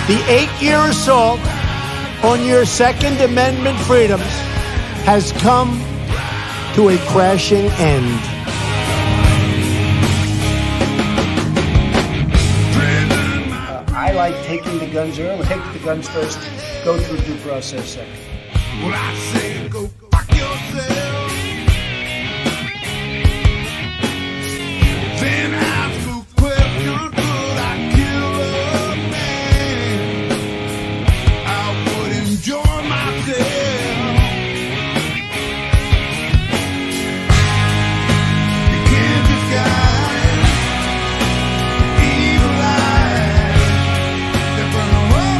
The 8-year assault on your Second Amendment freedoms has come to a crashing end. I like taking the guns early. Take the guns first, go through due process second. Well, I say go fuck yourself. Then ask a question, could I kill a man? I would enjoy myself. You can't disguise evil eyes that burn up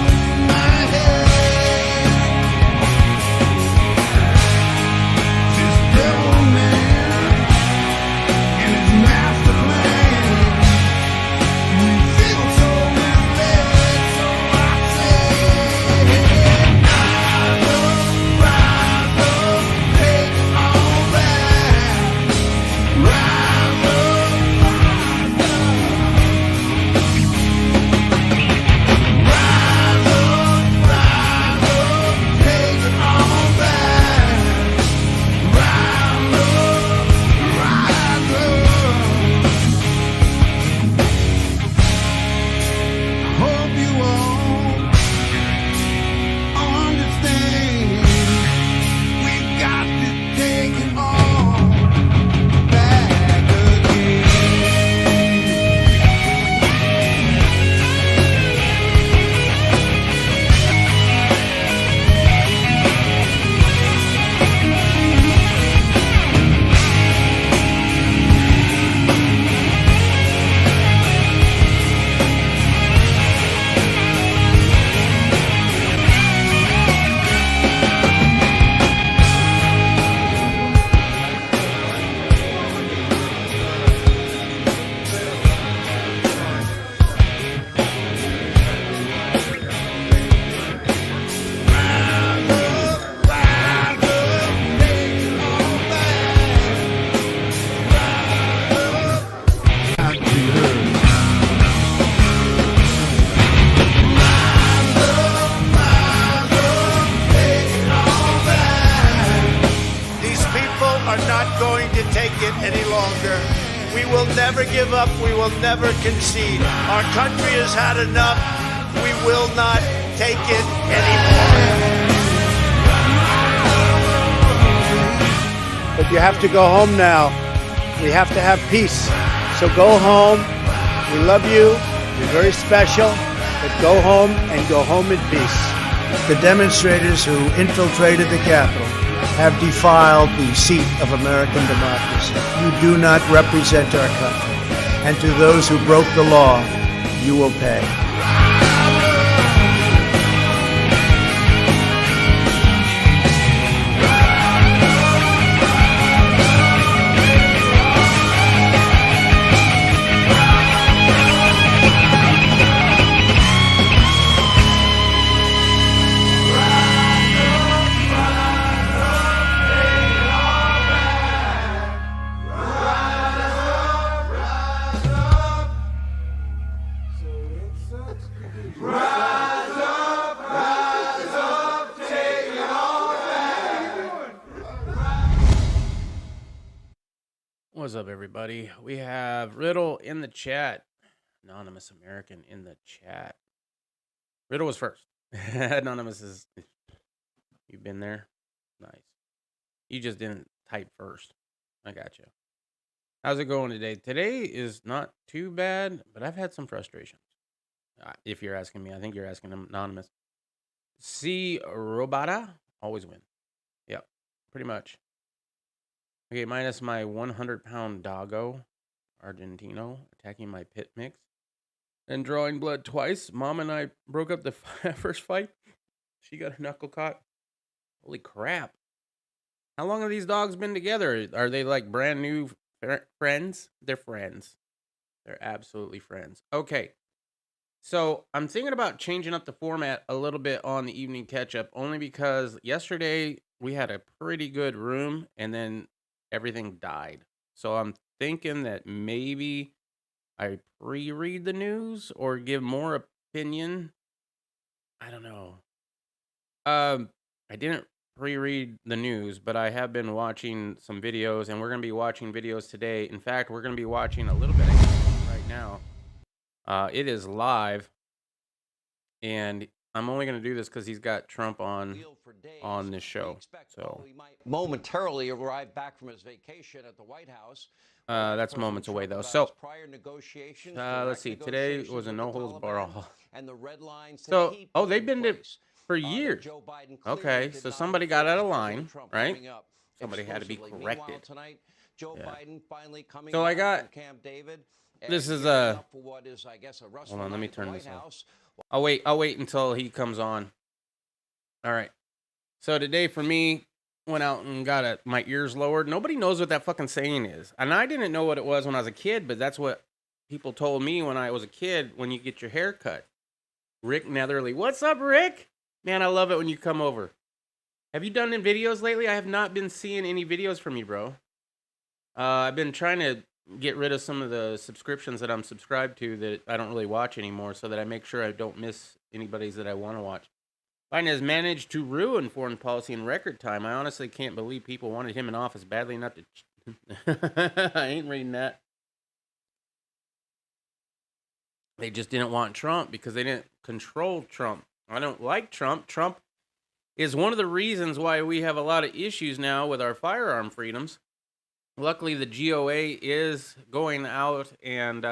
my head. This devil man and his master plan. We feel so misled, so I say, rise up, take it all back. Rise up, take it all back. Rise up. Hope you all understand. We got to take it all back again. These people are not going to take it any longer. We will never give up. We will never concede. Our country has had enough. We will not take it anymore. But you have to go home now. We have to have peace. So go home. We love you. You're very special. But go home and go home in peace. The demonstrators who infiltrated the Capitol have defiled the seat of American democracy. You do not represent our country. And to those who broke the law, you will pay. What's up, everybody? We have Riddle in the chat. Anonymous American in the chat. Riddle was first. Anonymous is... You've been there? Nice. You just didn't type first. I got you. How's it going today? Today is not too bad, but I've had some frustrations. If you're asking me, I think you're asking Anonymous. C. Robata, always win. Yep, pretty much. Okay, minus my 100-pound doggo, Argentino, attacking my pit mix. And drawing blood twice. Mom and I broke up the first fight. She got her knuckle caught. Holy crap. How long have these dogs been together? Are they like brand new friends? They're friends. They're absolutely friends. Okay. So I'm thinking about changing up the format a little bit on the evening catch-up, only because yesterday we had a pretty good room, and then everything died. So I'm thinking that maybe I pre-read the news or give more opinion I don't know. I didn't reread the news, but I have been watching some videos, and we're gonna be watching videos today. In fact, we're gonna be watching a little bit of right now. It is live, and I'm only gonna do this because he's got Trump on this show. So Momentarily arrived back from his vacation at the White House. that's moments away though. So let's see. Today was a no holds barred. And the red lines So they've been to for years. Okay, so somebody got out of line, right? Somebody had to be corrected. Tonight, Joe Biden finally coming So I got from Camp David. this is for what is, I guess, a hold on, let me turn this White off. House. I'll wait until he comes on. All right. So today for me, went out and got my ears lowered. Nobody knows what that fucking saying is. And I didn't know what it was when I was a kid, but that's what people told me when I was a kid when you get your hair cut. Rick Netherly. What's up, Rick? Man, I love it when you come over. Have you done any videos lately? I have not been seeing any videos from you, bro. I've been trying to get rid of some of the subscriptions that I'm subscribed to that I don't really watch anymore so that I make sure I don't miss anybody's that I want to watch. Biden has managed to ruin foreign policy in record time. I honestly can't believe people wanted him in office badly enough to... I ain't reading that. They just didn't want Trump because they didn't control Trump. I don't like Trump. Trump is one of the reasons why we have a lot of issues now with our firearm freedoms. Luckily, the GOA is going out and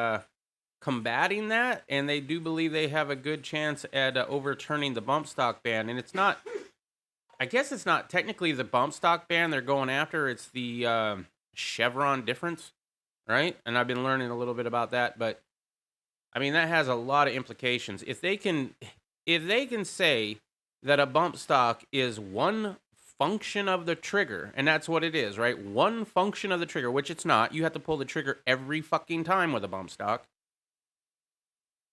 combating that, and they do believe they have a good chance at overturning the bump stock ban. And it's not, I guess it's not technically the bump stock ban they're going after. It's the Chevron difference, right? And I've been learning a little bit about that, but I mean, that has a lot of implications. If they can say that a bump stock is one function of the trigger, and that's what it is, right? One function of the trigger, which it's not. You have to pull the trigger every fucking time with a bump stock.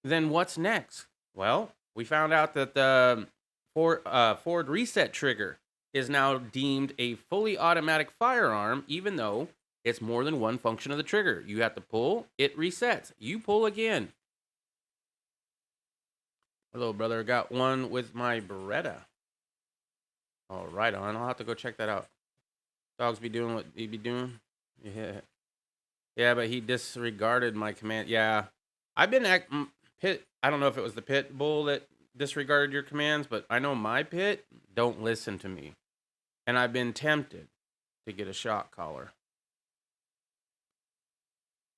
Then what's next? Well, we found out that the Ford reset trigger is now deemed a fully automatic firearm, even though it's more than one function of the trigger. You have to pull, it resets. You pull again. Hello, brother. Got one with my Beretta. Oh, right on. I'll have to go check that out. Dogs be doing what he be doing. Yeah. Yeah, but he disregarded my command. Yeah. I've been pit. I don't know if it was the pit bull that disregarded your commands, but I know my pit don't listen to me. And I've been tempted to get a shock collar.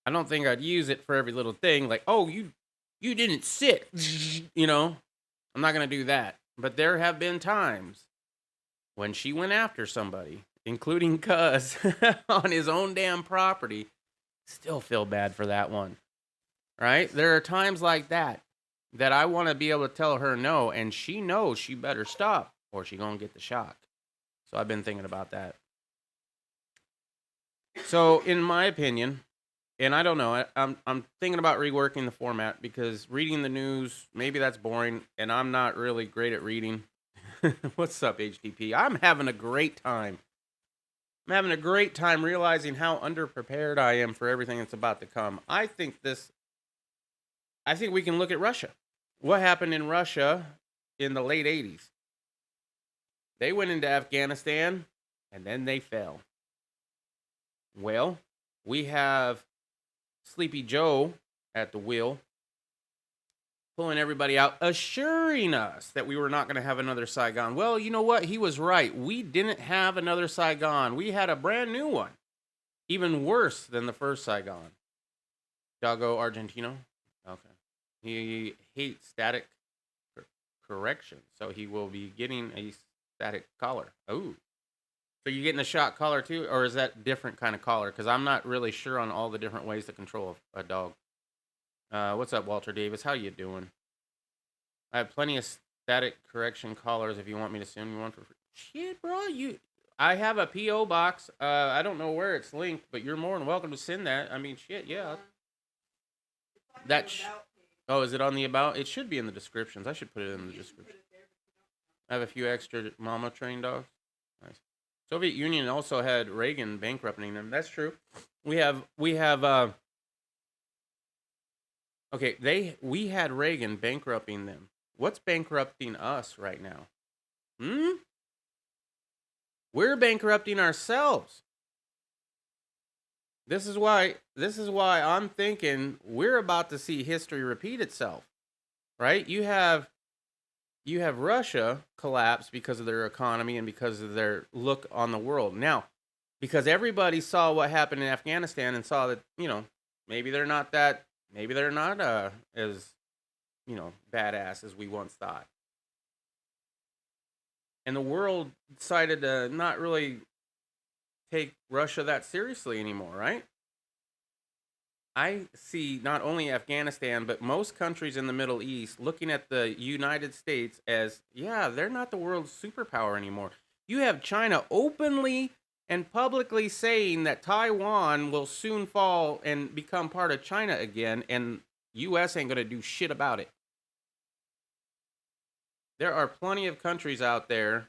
I don't think I'd use it for every little thing. Like, oh, you didn't sit. You know, I'm not going to do that. But there have been times when she went after somebody, including Cuz, on his own damn property. Still feel bad for that one. Right? There are times like that I want to be able to tell her no, and she knows she better stop or she going to get the shock. So I've been thinking about that. So in my opinion, and I don't know, I'm thinking about reworking the format because reading the news, maybe that's boring, and I'm not really great at reading. What's up, HTP? I'm having a great time. I'm having a great time realizing how underprepared I am for everything that's about to come. I think we can look at Russia. What happened in Russia in the late 80s? They went into Afghanistan, and then they fell. Well, we have Sleepy Joe at the wheel, pulling everybody out, assuring us that we were not going to have another Saigon. Well, you know what? He was right. We didn't have another Saigon. We had a brand new one, even worse than the first Saigon. Dago Argentino? Okay. He hates static correction, so he will be getting a static collar. Oh. So you're getting a shock collar too, or is that different kind of collar? Because I'm not really sure on all the different ways to control a dog. What's up, Walter Davis? How you doing? I have plenty of static correction collars if you want me to send you one for free. Shit, bro, I have a P.O. box. I don't know where it's linked, but you're more than welcome to send that. I mean, shit, yeah. Oh, is it on the about? It should be in the descriptions. I should put it in the description. I have a few extra mama trained dogs. Nice. Soviet Union also had Reagan bankrupting them. That's true. We had Reagan bankrupting them. What's bankrupting us right now? We're bankrupting ourselves. This is why I'm thinking we're about to see history repeat itself. Right? You have Russia collapse because of their economy and because of their look on the world. Now, because everybody saw what happened in Afghanistan and saw that, maybe they're not as, badass as we once thought. And the world decided to not really take Russia that seriously anymore, right? I see not only Afghanistan, but most countries in the Middle East looking at the United States as, they're not the world's superpower anymore. You have China openly and publicly saying that Taiwan will soon fall and become part of China again, and U.S. ain't going to do shit about it. There are plenty of countries out there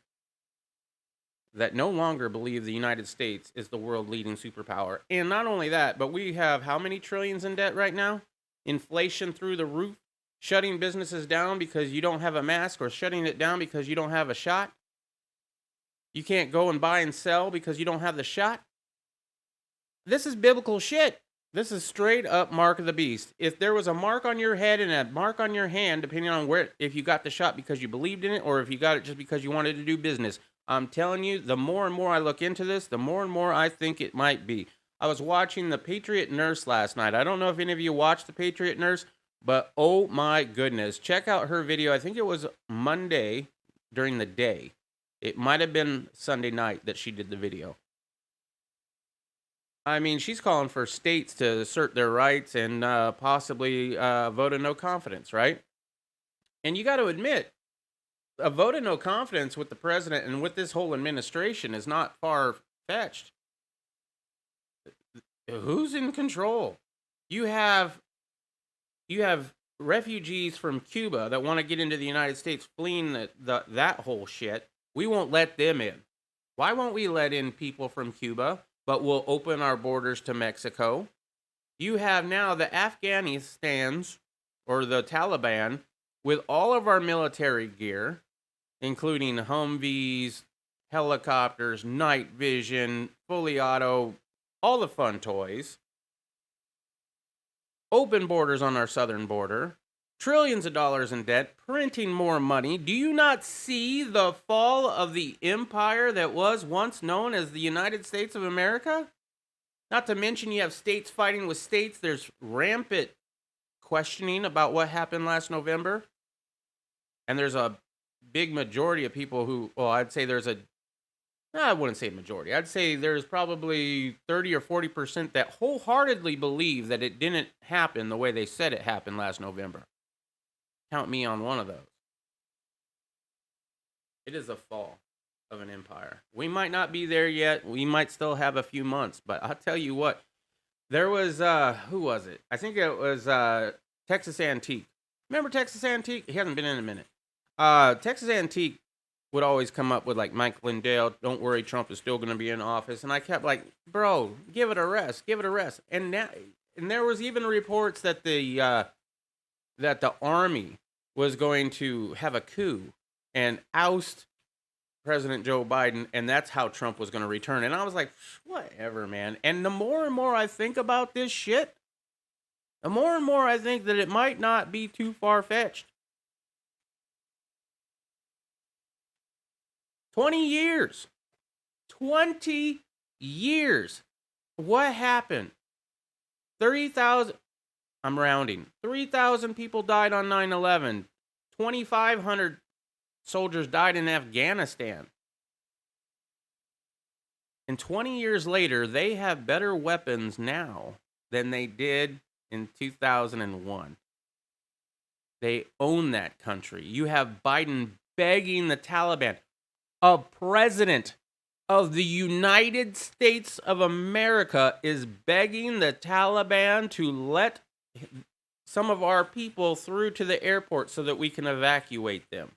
that no longer believe the United States is the world leading superpower. And not only that, but we have how many trillions in debt right now? Inflation through the roof, shutting businesses down because you don't have a mask, or shutting it down because you don't have a shot. You can't go and buy and sell because you don't have the shot. This is biblical shit. This is straight up mark of the beast. If there was a mark on your head and a mark on your hand, depending on if you got the shot because you believed in it or if you got it just because you wanted to do business, I'm telling you, the more and more I look into this, the more and more I think it might be. I was watching The Patriot Nurse last night. I don't know if any of you watched The Patriot Nurse, but oh my goodness. Check out her video. I think it was Monday during the day. It might have been Sunday night that she did the video. I mean, she's calling for states to assert their rights and possibly vote of no confidence, right? And you got to admit, a vote of no confidence with the president and with this whole administration is not far-fetched. Who's in control? You have refugees from Cuba that want to get into the United States fleeing that whole shit. We won't let them in. Why won't we let in people from Cuba, but we'll open our borders to Mexico? You have now the Afghanistans, or the Taliban, with all of our military gear, including Humvees, helicopters, night vision, fully auto, all the fun toys. Open borders on our southern border. Trillions of dollars in debt, printing more money. Do you not see the fall of the empire that was once known as the United States of America? Not to mention you have states fighting with states. There's rampant questioning about what happened last November. And there's a big majority of people who, I'd say I wouldn't say majority. I'd say there's probably 30 or 40% that wholeheartedly believe that it didn't happen the way they said it happened last November. Count me on one of those. It is a fall of an empire. We might not be there yet. We might still have a few months, but I'll tell you what. There was, who was it? I think it was Texas Antique. Remember Texas Antique? He hasn't been in a minute. Texas Antique would always come up with like Mike Lindell, don't worry, Trump is still going to be in office. And I kept like, bro, give it a rest. And there was even reports that the army was going to have a coup and oust President Joe Biden, and that's how Trump was going to return. And I was like, whatever, man. And the more and more I think about this shit, the more and more I think that it might not be too far-fetched. 20 years. 20 years. What happened? 30,000, I'm rounding. 3,000 people died on 9/11. 2,500 soldiers died in Afghanistan. And 20 years later, they have better weapons now than they did in 2001. They own that country. You have Biden begging the Taliban. A president of the United States of America is begging the Taliban to let some of our people through to the airport so that we can evacuate them.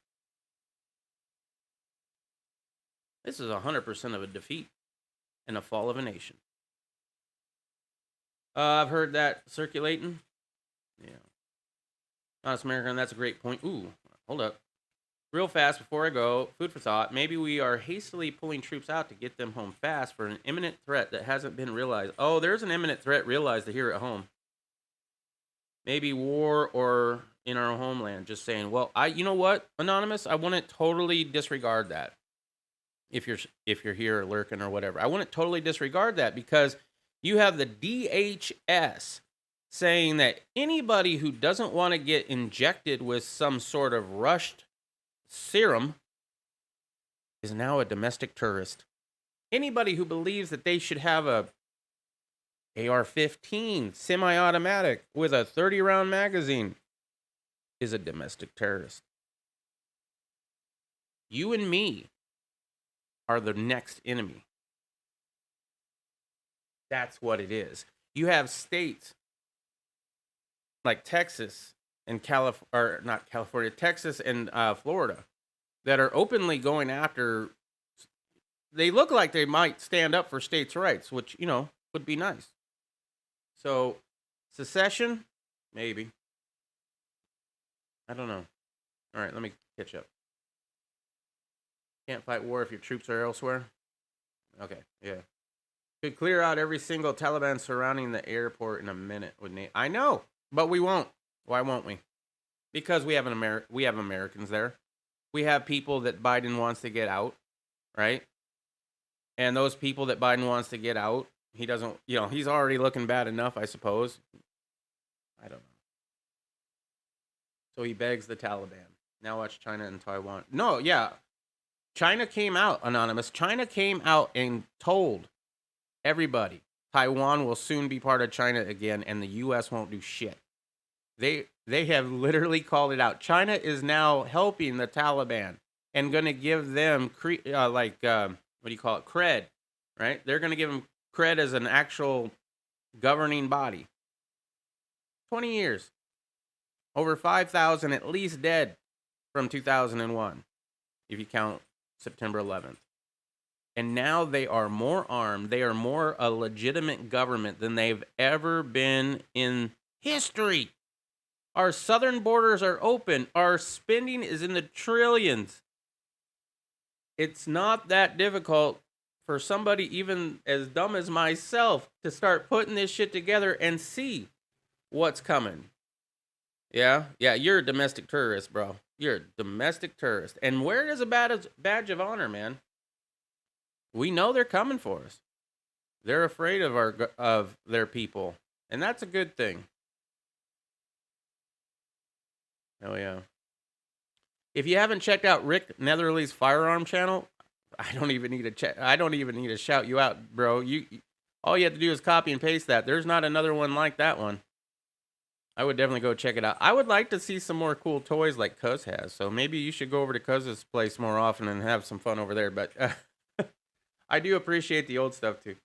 This is 100% of a defeat and a fall of a nation. I've heard that circulating. Yeah. Honest American, that's a great point. Ooh, hold up. Real fast before I go, food for thought. Maybe we are hastily pulling troops out to get them home fast for an imminent threat that hasn't been realized. Oh, there's an imminent threat realized here at home. Maybe war or in our homeland. Just saying. Well, you know what, Anonymous? I wouldn't totally disregard that. If you're here lurking or whatever, I wouldn't totally disregard that because you have the DHS saying that anybody who doesn't want to get injected with some sort of rushed serum is now a domestic terrorist. Anybody who believes that they should have a AR-15 semi-automatic with a 30-round magazine is a domestic terrorist. You and me are the next enemy. That's what it is. You have states like Texas and Texas and Florida that are openly going after. They look like they might stand up for states' rights, which, would be nice. So, secession, maybe. I don't know. All right, let me catch up. Can't fight war if your troops are elsewhere. Okay, yeah. Could clear out every single Taliban surrounding the airport in a minute. I know, but we won't. Why won't we? Because we have Americans there. We have people that Biden wants to get out, right? And those people that Biden wants to get out, he doesn't, he's already looking bad enough, I suppose. I don't know. So he begs the Taliban. Now watch China and Taiwan. No, yeah. China came out, Anonymous. China came out and told everybody Taiwan will soon be part of China again, and the U.S. won't do shit. They have literally called it out. China is now helping the Taliban and going to give them cred, right? They're going to give them cred as an actual governing body. 20 years. Over 5,000 at least dead from 2001, if you count September 11th. And now they are more armed. They are more a legitimate government than they've ever been in history. Our southern borders are open. Our spending is in the trillions. It's not that difficult for somebody even as dumb as myself to start putting this shit together and see what's coming. Yeah, you're a domestic terrorist, bro. You're a domestic terrorist. And where is a badge of honor, man? We know they're coming for us. They're afraid of their people, and that's a good thing. Oh yeah. If you haven't checked out Rick Netherly's firearm channel, I don't even need to shout you out, bro. All you have to do is copy and paste that. There's not another one like that one. I would definitely go check it out. I would like to see some more cool toys like Cuz has. So maybe you should go over to Cuz's place more often and have some fun over there. But I do appreciate the old stuff too.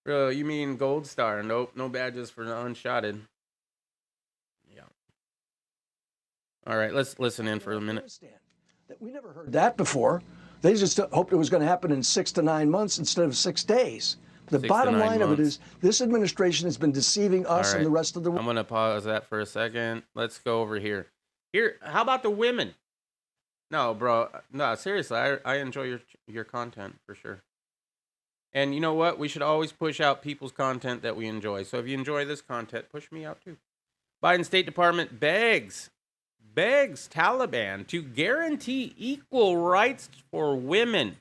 Bro, you mean Gold Star? Nope, no badges for the unshotted. Yeah. All right, let's listen in for a minute. We never heard that before. They just hoped it was going to happen in 6 to 9 months instead of 6 days. The bottom line of it is this administration has been deceiving us and the rest of the world. I'm going to pause that for a second. Let's go over here. How about the women? No, bro. No, seriously, I enjoy your content for sure. And you know what? We should always push out people's content that we enjoy. So if you enjoy this content, push me out too. Biden State Department begs Taliban to guarantee equal rights for women.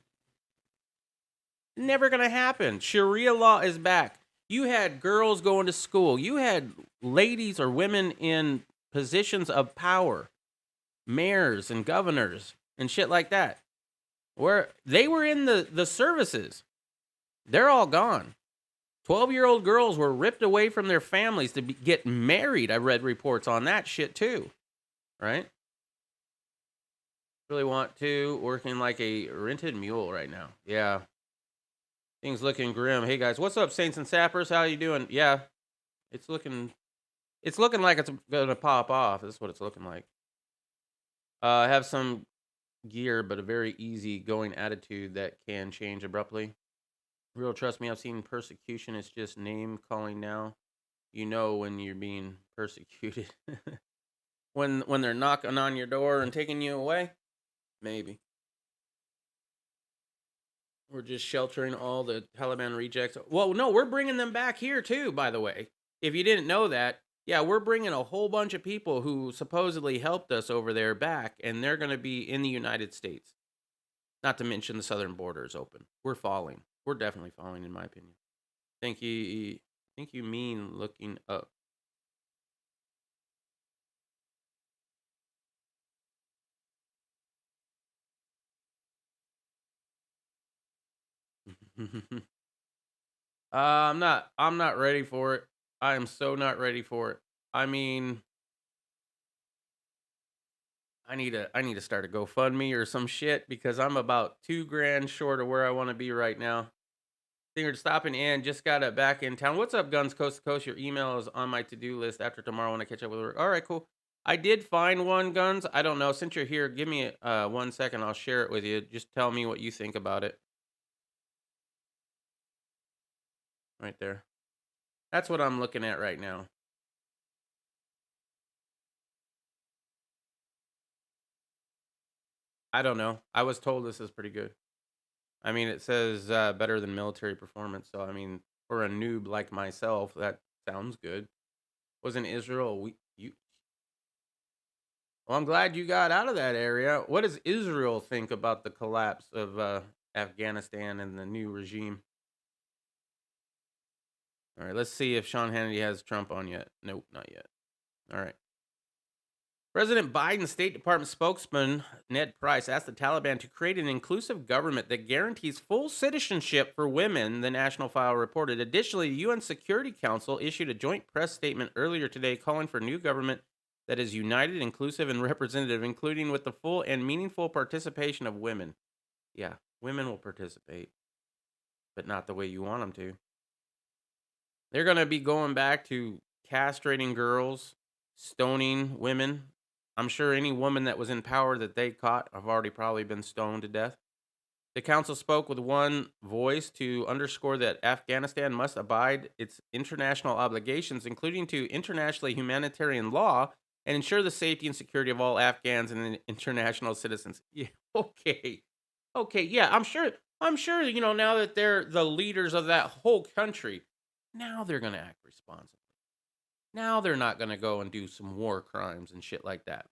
Never going to happen. Sharia law is back. You had girls going to school. You had ladies or women in positions of power, mayors and governors and shit like that, where they were in the services. They're all gone. 12-year-old girls were ripped away from their families to get married. I read reports on that shit too. Right? Really want to. Working like a rented mule right now. Yeah. Things looking grim. Hey guys, what's up, Saints and Sappers? How you doing? Yeah. It's looking like it's gonna pop off. This is what it's looking like. I have some gear, but a very easy going attitude that can change abruptly. Real, trust me, I've seen persecution. It's just name calling now. You know when you're being persecuted. when they're knocking on your door and taking you away? Maybe. We're just sheltering all the Taliban rejects. Well, no, we're bringing them back here too, by the way. If you didn't know that, yeah, we're bringing a whole bunch of people who supposedly helped us over there back, and they're going to be in the United States. Not to mention the southern border is open. We're falling. We're definitely falling, in my opinion. Think you mean looking up. I'm not ready for it. I am so not ready for it. I mean, I need to start a GoFundMe or some shit because I'm about $2,000 short of where I want to be right now. Thinking of stopping in, just got it back in town. What's up, Guns Coast to Coast? Your email is on my to-do list after tomorrow when I catch up with work. All right, cool. I did find one, Guns. I don't know. Since you're here, give me 1 second. I'll share it with you. Just tell me what you think about it. Right there. That's what I'm looking at right now. I don't know. I was told this is pretty good. I mean, it says better than military performance. So, I mean, for a noob like myself, that sounds good. Wasn't Israel Well, I'm glad you got out of that area. What does Israel think about the collapse of Afghanistan and the new regime? All right, let's see if Sean Hannity has Trump on yet. Nope, not yet. All right. President Biden's State Department spokesman, Ned Price, asked the Taliban to create an inclusive government that guarantees full citizenship for women, the National File reported. Additionally, the UN Security Council issued a joint press statement earlier today calling for a new government that is united, inclusive, and representative, including with the full and meaningful participation of women. Yeah, women will participate, but not the way you want them to. They're going to be going back to castrating girls, stoning women. I'm sure any woman that was in power that they caught have already probably been stoned to death. The council spoke with one voice to underscore that Afghanistan must abide its international obligations, including to international humanitarian law, and ensure the safety and security of all Afghans and international citizens. Yeah, okay. Yeah, I'm sure, now that they're the leaders of that whole country, now they're going to act responsibly. Now they're not going to go and do some war crimes and shit like that.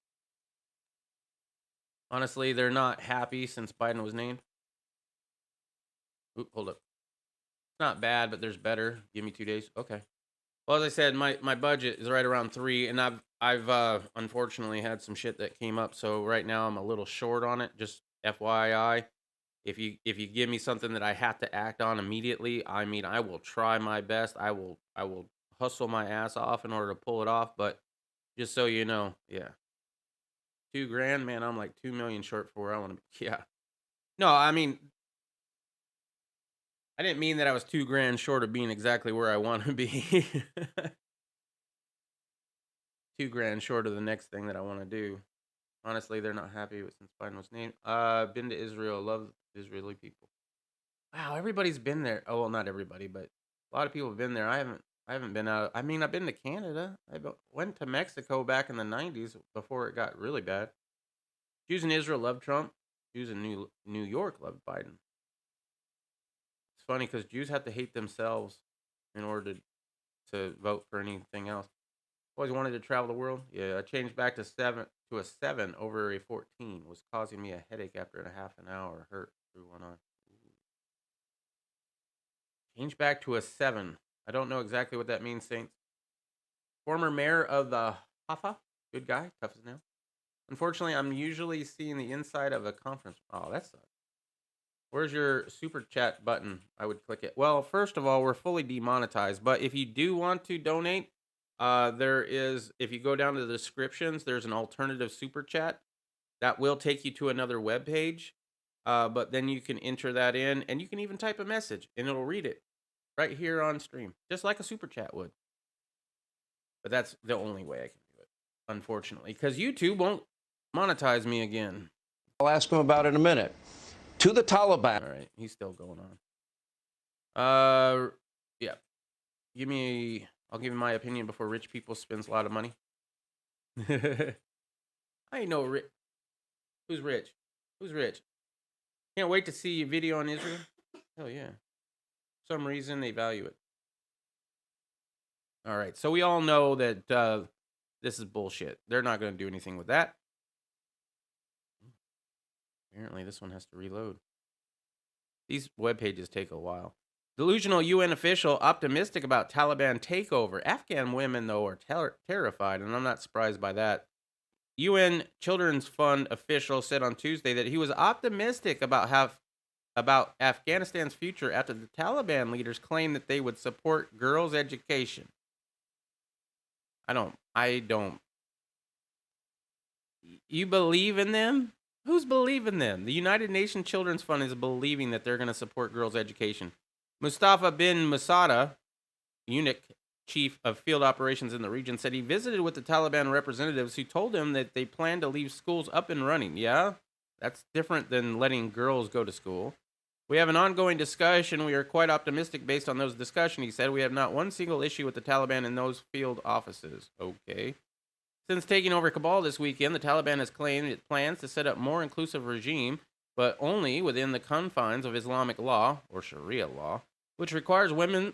Honestly, they're not happy since Biden was named. Oop, hold up. It's not bad, but there's better. Give me 2 days. Okay. Well, as I said, my budget is right around 3, and I've unfortunately had some shit that came up, so right now I'm a little short on it. Just FYI, if you give me something that I have to act on immediately, I mean, I will try my best. I will hustle my ass off in order to pull it off. But just so you know, yeah, $2,000, man. I'm like 2 million short for where I want to be. Yeah. No, I mean, I didn't mean that I was $2,000 short of being exactly where I want to be. $2,000 short of the next thing that I want to do. Honestly, they're not happy with since Biden was named. Been to Israel. Love Israeli people. Wow, everybody's been there. Oh, well, not everybody, but a lot of people have been there. I haven't been out. I mean, I've been to Canada. Went to Mexico back in the 90s before it got really bad. Jews in Israel love Trump. Jews in New York love Biden. It's funny because Jews have to hate themselves in order to vote for anything else. Always wanted to travel the world. Yeah, I changed back to a 7 over a 14. Was causing me a headache after a half an hour. Hurt through one eye. Change back to a 7. I don't know exactly what that means, Saints. Former mayor of the Haifa. Good guy. Tough as nails. Unfortunately, I'm usually seeing the inside of a conference. Oh, that sucks. Where's your super chat button? I would click it. Well, first of all, we're fully demonetized. But if you do want to donate, there is, if you go down to the descriptions, there's an alternative super chat. That will take you to another web page. But then you can enter that in, and you can even type a message, and it'll read it right here on stream, just like a super chat would. But that's the only way I can do it, unfortunately, because YouTube won't monetize me again. I'll ask him about it in a minute. To the Taliban. All right, he's still going on. Yeah. I'll give you my opinion before rich people spends a lot of money. I ain't no rich. Who's rich? Who's rich? Can't wait to see a video on Israel. Hell yeah. For some reason they value it. All right. So we all know that this is bullshit. They're not going to do anything with that. Apparently this one has to reload. These web pages take a while. Delusional UN official optimistic about Taliban takeover. Afghan women, though, are terrified, and I'm not surprised by that. UN Children's Fund official said on Tuesday that he was optimistic about Afghanistan's future after the Taliban leaders claimed that they would support girls' education. I don't. You believe in them? Who's believing them? The United Nations Children's Fund is believing that they're going to support girls' education. Mustafa bin Masada, UNIC chief of field operations in the region, said he visited with the Taliban representatives who told him that they plan to leave schools up and running. Yeah, that's different than letting girls go to school. We have an ongoing discussion. We are quite optimistic based on those discussions, he said. We have not one single issue with the Taliban in those field offices. Okay. Since taking over Kabul this weekend, the Taliban has claimed it plans to set up a more inclusive regime, but only within the confines of Islamic law, or Sharia law, which requires women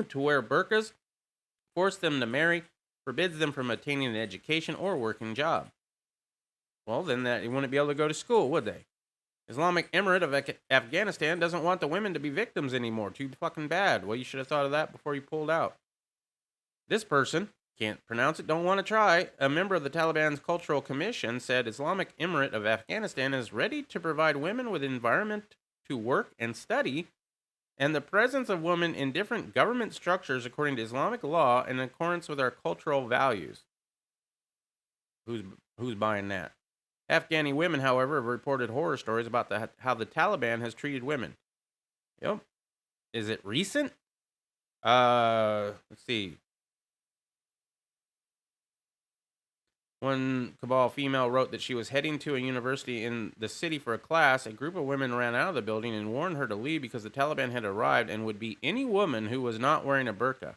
to wear burqas, force them to marry, forbids them from attaining an education or working job. Well, then they wouldn't be able to go to school, would they? Islamic Emirate of Afghanistan doesn't want the women to be victims anymore. Too fucking bad. Well, you should have thought of that before you pulled out. This person, can't pronounce it, don't want to try, a member of the Taliban's Cultural Commission said Islamic Emirate of Afghanistan is ready to provide women with an environment to work and study and the presence of women in different government structures according to Islamic law in accordance with our cultural values. Who's buying that? Afghani women, however, have reported horror stories about how the Taliban has treated women. Yep. Is it recent? Let's see. One Kabul female wrote that she was heading to a university in the city for a class. A group of women ran out of the building and warned her to leave because the Taliban had arrived and would beat any woman who was not wearing a burqa.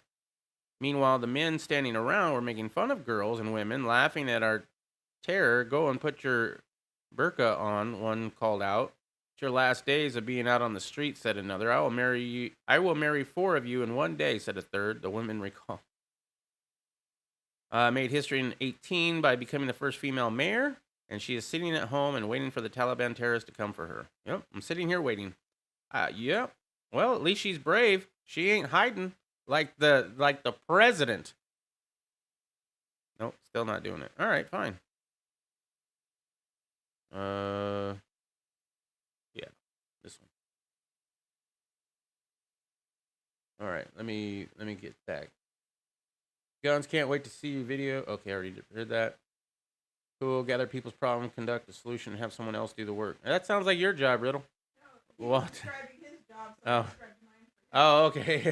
Meanwhile, the men standing around were making fun of girls and women, laughing at our terror. Go and put your burqa on, one called out. It's your last days of being out on the street, said another. I will marry 4 of you in one day, said a third, the women recalled. Made history in 2018 by becoming the first female mayor, and she is sitting at home and waiting for the Taliban terrorists to come for her. Yep, I'm sitting here waiting. Yep. Well, at least she's brave. She ain't hiding like the president. Nope, still not doing it. All right, fine. Yeah, this one. All right, let me get back. Guns, can't wait to see your video. Okay, I already heard that. Cool. Gather people's problem, conduct a solution, and have someone else do the work. That sounds like your job, Riddle. No, what? Describing his job, so I described mine for you. Oh, okay. He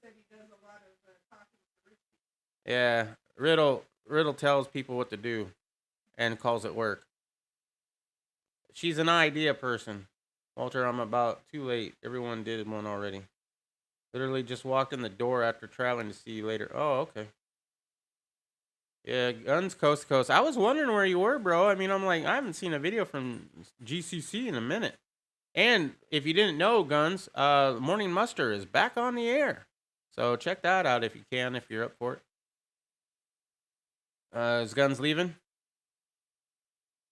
said he does a lot of talking to rich people. Yeah, Riddle tells people what to do, and calls it work. She's an idea person. Walter, I'm about too late. Everyone did one already. Literally just walked in the door after traveling to see you later. Oh, okay. Yeah, Guns coast to coast. I was wondering where you were, bro. I mean, I'm like, I haven't seen a video from GCC in a minute. And if you didn't know, Guns, Morning Muster is back on the air. So check that out if you can, if you're up for it. Is Guns leaving?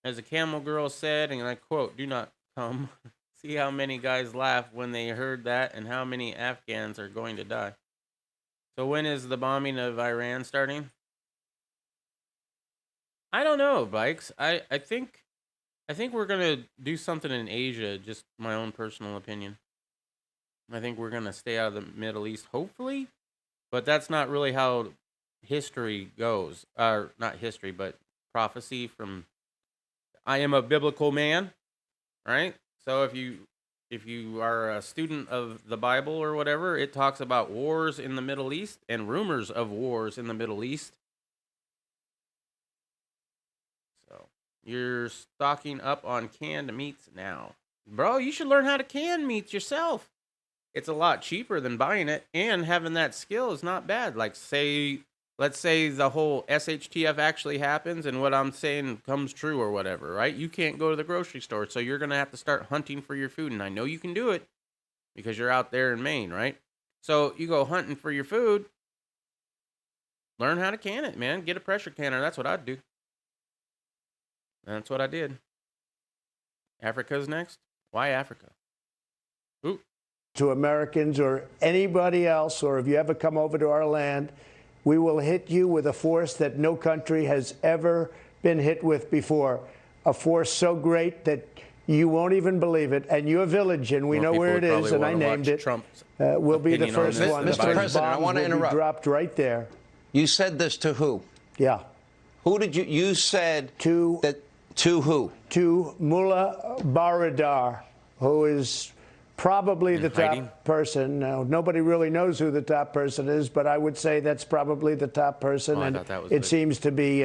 As a camel girl said, and I quote, "Do not come." See how many guys laughed when they heard that and how many Afghans are going to die. So when is the bombing of Iran starting? I don't know, Bikes. I think we're gonna do something in Asia, just my own personal opinion. I think we're gonna stay out of the Middle East, hopefully. But that's not really how history goes. Not history, but prophecy from I am a biblical man, right? So if you are a student of the Bible or whatever, it talks about wars in the Middle East and rumors of wars in the Middle East. So you're stocking up on canned meats now. Bro, you should learn how to can meats yourself. It's a lot cheaper than buying it, and having that skill is not bad. Like, say let's say the whole SHTF actually happens and what I'm saying comes true or whatever, right? You can't go to the grocery store, so you're going to have to start hunting for your food. And I know you can do it because you're out there in Maine, right? So you go hunting for your food. Learn how to can it, man. Get a pressure canner. That's what I'd do. That's what I did. Africa's next. Why Africa? Ooh. To Americans or anybody else, or if you ever come over to our land, we will hit you with a force that no country has ever been hit with before. A force so great that you won't even believe it. And your village, and we know where it is, and I named it, will be the first one. Mr. President, I want to interrupt. Dropped right there. You said this to who? Yeah. Who did you said to that to who? To Mullah Baradar, who is probably the top person. Now, nobody really knows who the top person is, but I would say that's probably the top person. Oh, and I thought that was it seems to be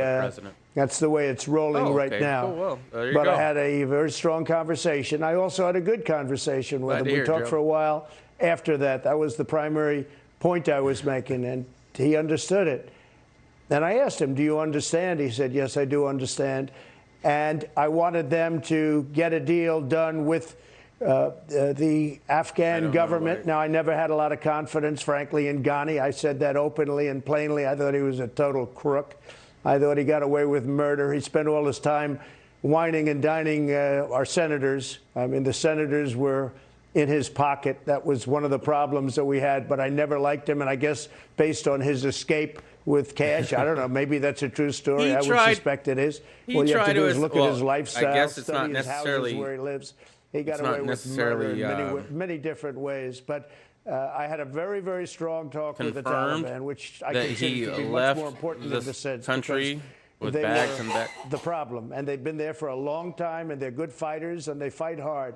that's the way it's rolling right now. Cool. Well, there you but go. I had a very strong conversation. I also had a good conversation with him. We talked for a while after that. That was the primary point I was making, and he understood it. And I asked him, do you understand? He said, yes, I do understand. And I wanted them to get a deal done with the Afghan government. Now, I never had a lot of confidence, frankly, in Ghani. I said that openly and plainly. I thought he was a total crook. I thought he got away with murder. He spent all his time whining and dining our senators. I mean, the senators were in his pocket. That was one of the problems that we had, but I never liked him. And I guess based on his escape with cash, I don't know, maybe that's a true story. I would suspect it is. All you have to do is look at his lifestyle, I guess it's study not his houses where he lives. He got away with murder in many different ways. But I had a very, very strong talk with the Taliban, which I consider to be much more important in the sense country with they bags were and bags. The problem, and they've been there for a long time, and they're good fighters, and they fight hard.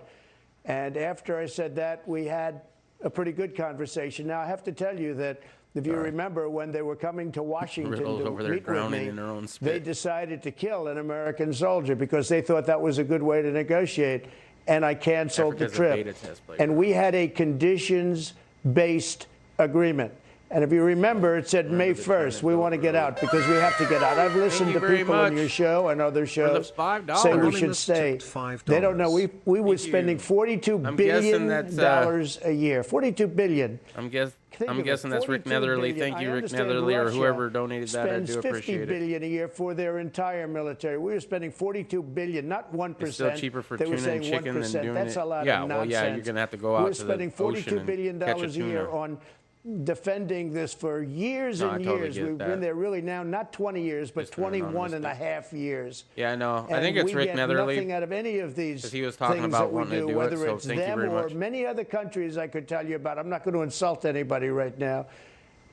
And after I said that, we had a pretty good conversation. Now, I have to tell you that if you remember, when they were coming to Washington to meet with me, they decided to kill an American soldier because they thought that was a good way to negotiate. And I canceled the trip. And we had a conditions-based agreement. And if you remember, it said May 1st. We want to get out because we have to get out. I've listened to people on your show and other shows say we should stay. They don't know. We were spending $42 billion a year. $42 billion. I'm guessing that's Rick Netherly. Thank you, Rick Netherly, or whoever donated that. I do appreciate it. $50 billion a year for their entire military. We were spending $42 billion, not 1%. It's still cheaper for tuna and chicken than doing That's it. a lot Yeah, of well, nonsense. yeah, you're gonna have to go out We're to the spending ocean $42 billion and catch a year tuna. on defending this for years and years. We've been there really now, not 20 years, but 21 and a half years. Yeah, I know. I think it's Rick Netherly. We get nothing out of any of these he was talking things about that we wanting to do, do whether it, so it's thank you them very or much. many other countries I could tell you about. I'm not going to insult anybody right now.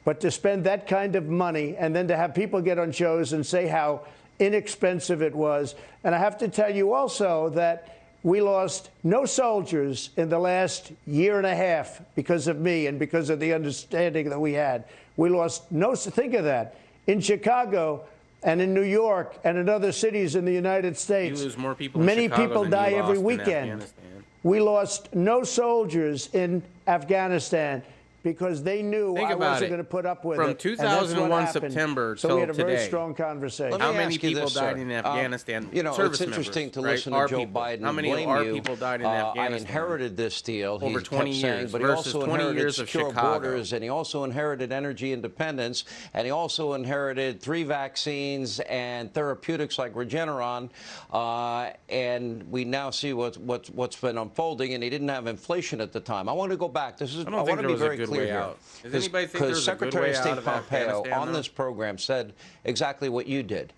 But to spend that kind of money and then to have people get on shows and say how inexpensive it was. And I have to tell you also that we lost no soldiers in the last year and a half because of me and because of the understanding that we had. We lost no, think of that. In Chicago and in New York and in other cities in the United States, you lose more people in many Chicago people than die you every lost in weekend. Afghanistan. We lost no soldiers in Afghanistan because they knew I wasn't going to put up with From it. From 2001 September so till we had a very today, strong conversation. how many people died in Afghanistan? You know, Service it's interesting members, to right? listen to Our Joe people. Biden How many blame of our you. people died in Afghanistan? I inherited this deal. Over 20 kept saying, years but he versus also 20 inherited years of secure Chicago. borders, and he also inherited energy independence, and he also inherited 3 vaccines and therapeutics like Regeneron, and we now see what's been unfolding. And he didn't have inflation at the time. I want to go back. I want to be very clear here. Does anybody think there's a good Secretary way of out State of Pompeo Afghanistan, on this program said exactly what you did,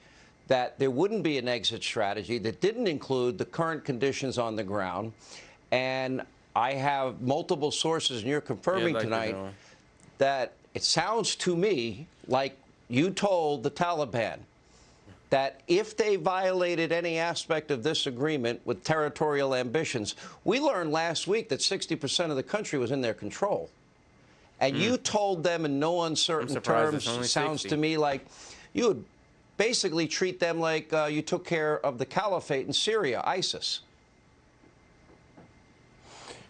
that there wouldn't be an exit strategy that didn't include the current conditions on the ground. And I have multiple sources, and you're confirming tonight that it sounds to me like you told the Taliban that if they violated any aspect of this agreement with territorial ambitions, we learned last week that 60% of the country was in their control. And you told them in no uncertain terms, sounds to me like you would basically treat them like you took care of the caliphate in Syria, ISIS.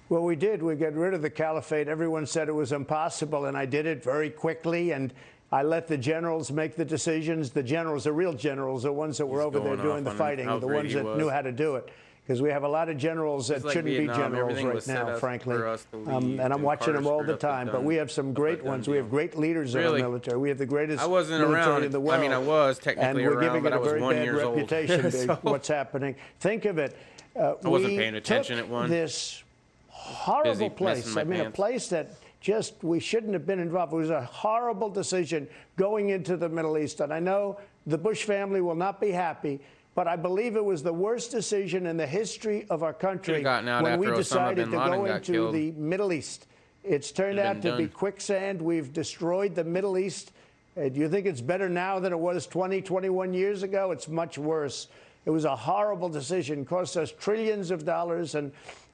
Well, we did. We got rid of the caliphate. Everyone said it was impossible, and I did it very quickly. And I let the generals make the decisions. The generals, the real generals, the ones that were over there doing the fighting, the ones that knew how to do it. Because we have a lot of generals that shouldn't be generals right now, frankly. And I'm watching them all the time. But we have some great ones. We have great leaders in our military. We have the greatest military in the world. I mean, I was technically around, and we're around, giving but it I a was very 1 bad year old. reputation. So- What's happening? Think of it. I wasn't We paying attention took at one. This horrible Busy place. messing my I mean, a pants. place that just we shouldn't have been involved. It was a horrible decision going into the Middle East. And I know the Bush family will not be happy, but I believe it was the worst decision in the history of our country when we decided to go into the Middle East. It's turned out to be quicksand. We've destroyed the Middle East. Do you think it's better now than it was 20, 21 years ago? It's much worse. It was a horrible decision. Cost us trillions of dollars.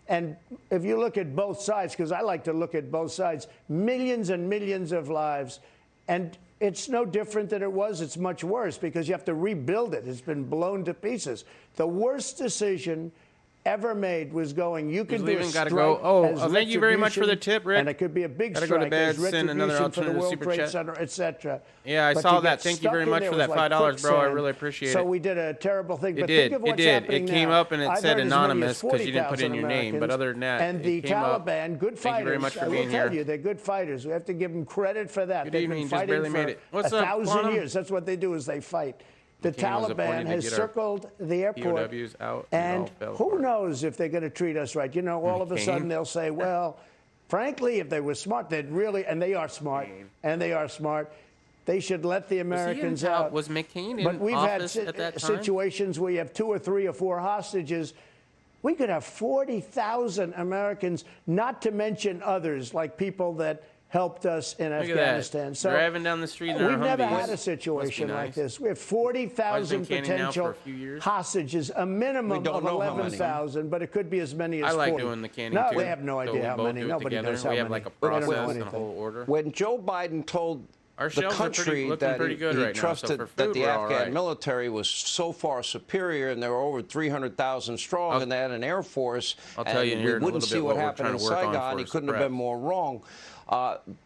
And if you look at both sides, because I like to look at both sides, millions and millions of lives. And it's no different than it was. It's much worse because you have to rebuild it. It's been blown to pieces. The worst decision ever made was going, you can do a strike thank you very much for the tip, Rick. And it could be a big Gotta strike go to bed, as send another retribution for the alternative World super Trade chat. Center, etc. Yeah, I But saw to that. get Thank you stuck very in much there for was that like $5, bro. I quicksand. really appreciate it. So we did a terrible thing. It But did. think of what's It did. happening It came now. up and it I've said heard as many as anonymous because you didn't put in 40,000 your name. But Americans. other than that, and it the came up. Taliban, good Thank you very fighters. much for I will being tell here. you, they're good fighters. We have to give them credit for that. Good They've evening. been Just barely fighting made for it. What's up, 1,000 Quantum? years. That's what they do is they fight. The King was Taliban appointed to has get our circled the airport, POWs out, and all fell who apart. knows if they're going to treat us right. You know, all of a sudden they'll say, well, frankly, if they were smart, they'd really, and they are smart, they should let the Americans out. Was McCain in But we've had office at that time? situations where you have 2 or 3 or 4 hostages. We could have 40,000 Americans, not to mention others, like people that helped us in Look Afghanistan. at that. So Driving down the street in our we've never Humvees. had a situation Must be like nice. this. We have 40,000 I've been canning now for potential a few years. hostages, a minimum don't of know how many. 11,000, but it could be as many as I 40. like doing the canning no, too. we have no So idea we how both many. do it Nobody together. knows how We many. have like a We don't know process and a anything. whole order. When Joe Biden told Our the shelves are country looking that pretty good he right now, so trusted for that food, the we're all Afghan right. military was so far superior, and they were over 300,000 strong, and they had an air force, I'll tell you and here we in a wouldn't little see bit what what we're happened in trying to work on Saigon. for He us couldn't have prep. been more wrong.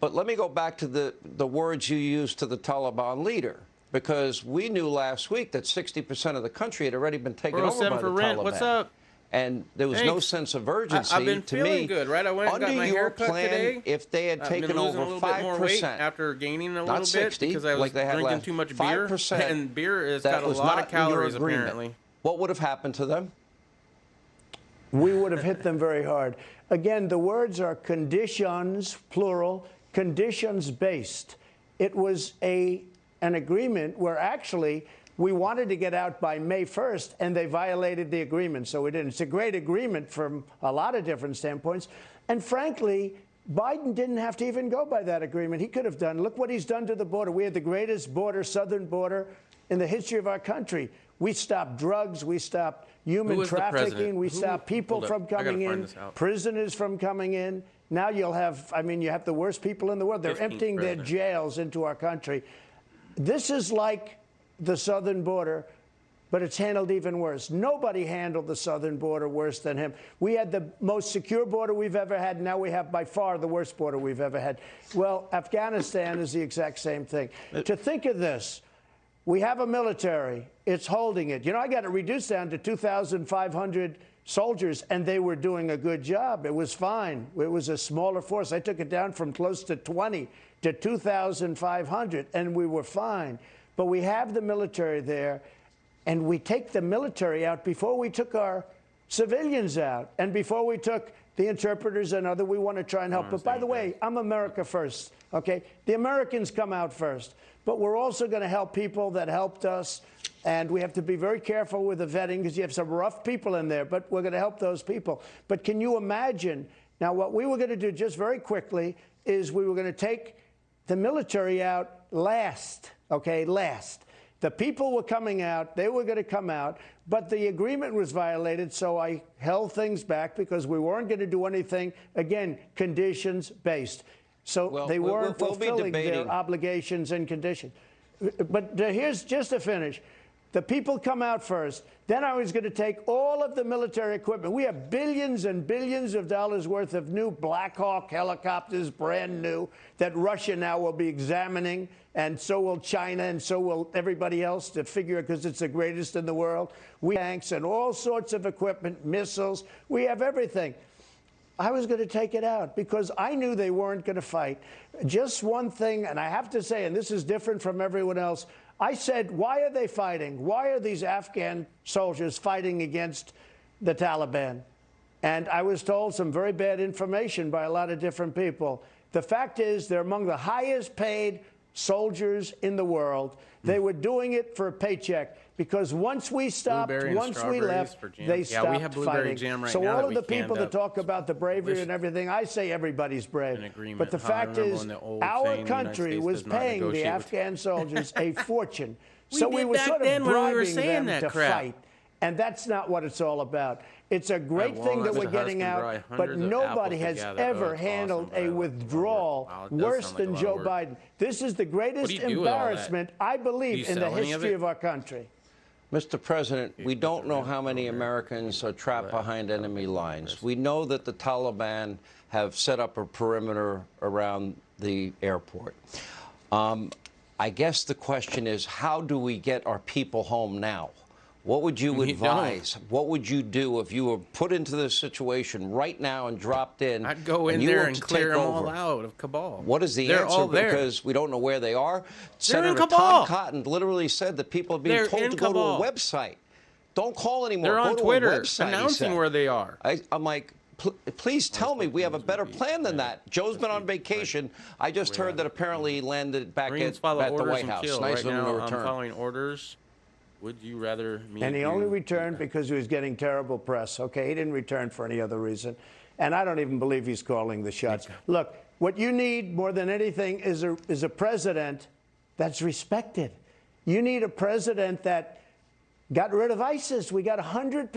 But let me go back to the words you used to the Taliban leader, because we knew last week that 60% of the country had already been taken over 407 by for the rent. Taliban. What's up? And there was no Thanks. sense of urgency. I've been to feeling me, good, right? I went and under got my your haircut plan, today. if they had I've taken been losing over a little bit more weight 5%, after gaining a not little 60, bit because I was like they had drinking last, too much beer. 5%, And beer has that got a was lot not of calories in your agreement. apparently. What would have happened to them? We would have hit them very hard. Again, the words are conditions, plural, conditions based. It was an agreement where actually we wanted to get out by May 1st, and they violated the agreement, so we didn't. It's a great agreement from a lot of different standpoints. And frankly, Biden didn't have to even go by that agreement. He could have done. Look what he's done to the border. We had the greatest border, southern border, in the history of our country. We stopped drugs. We stopped human Who was the trafficking. president? We Who- stopped people hold up. from I gotta coming find in, this out. prisoners from coming in. Now you'll have, I mean, you have the worst people in the world. They're 15th emptying their president. jails into our country. This is like the southern border, but it's handled even worse. Nobody handled the southern border worse than him. We had the most secure border we've ever had. Now we have by far the worst border we've ever had. Well, Afghanistan is the exact same thing. To think of this, we have a military. It's holding it. You know, I got it reduced down to 2,500 soldiers, and they were doing a good job. It was fine. It was a smaller force. I took it down from close to 20 to 2,500, and we were fine. But we have the military there, and we take the military out before we took our civilians out and before we took the interpreters and other. We want to try and help. But by the way, I'm America first, okay? The Americans come out first. But we're also going to help people that helped us, and we have to be very careful with the vetting because you have some rough people in there, but we're going to help those people. But can you imagine, now what we were going to do just very quickly is we were going to take the military out last, okay, last. The people were coming out, they were going to come out, but the agreement was violated, so I held things back because we weren't going to do anything, again, conditions-based. So they weren't fulfilling their obligations and conditions. But here's just to finish. The people come out first. Then I was going to take all of the military equipment. We have billions and billions of dollars worth of new Black Hawk helicopters, brand new, that Russia now will be examining, and so will China, and so will everybody else to figure it, because it's the greatest in the world. We have tanks and all sorts of equipment, missiles. We have everything. I was going to take it out because I knew they weren't going to fight. Just one thing, and I have to say, and this is different from everyone else, I said, why are they fighting? Why are these Afghan soldiers fighting against the Taliban? And I was told some very bad information by a lot of different people. The fact is, they're among the highest paid soldiers in the world. They were doing it for a paycheck, because once we stopped, once we left, they stopped we have blueberry fighting. jam right so now all that of the we people canned that up. talk about the bravery and everything, I say everybody's brave. But the fact is, our country was paying the Afghan soldiers a fortune. So we were sort of bribing them to fight. And that's not what it's all about. It's a great thing that we're getting out, but nobody has ever handled a withdrawal worse than Joe Biden. This is the greatest embarrassment, I believe, in the history of our country. Mr. President, we don't know how many Americans are trapped behind enemy lines. We know that the Taliban have set up a perimeter around the airport. I guess the question is, how do we get our people home now? What would you advise? What would you do if you were put into this situation right now and dropped in? I'd go in there and clear them all out of Kabul. What is the answer? Because we don't know where they are. Senator Kabul. Tom Cotton literally said that people are being told to go to a website. Don't call anymore. They're on go Twitter to a website, announcing where they are. I'm like, please tell me we have a better plan than that. Joe's been on vacation. I just heard that apparently he landed back at the White House. Nice of him to return. I'm following orders. Would you rather me? And he only returned because he was getting terrible press. Okay, he didn't return for any other reason. And I don't even believe he's calling the shots. Look, what you need more than anything is a president that's respected. You need a president that got rid of ISIS. We got 100%.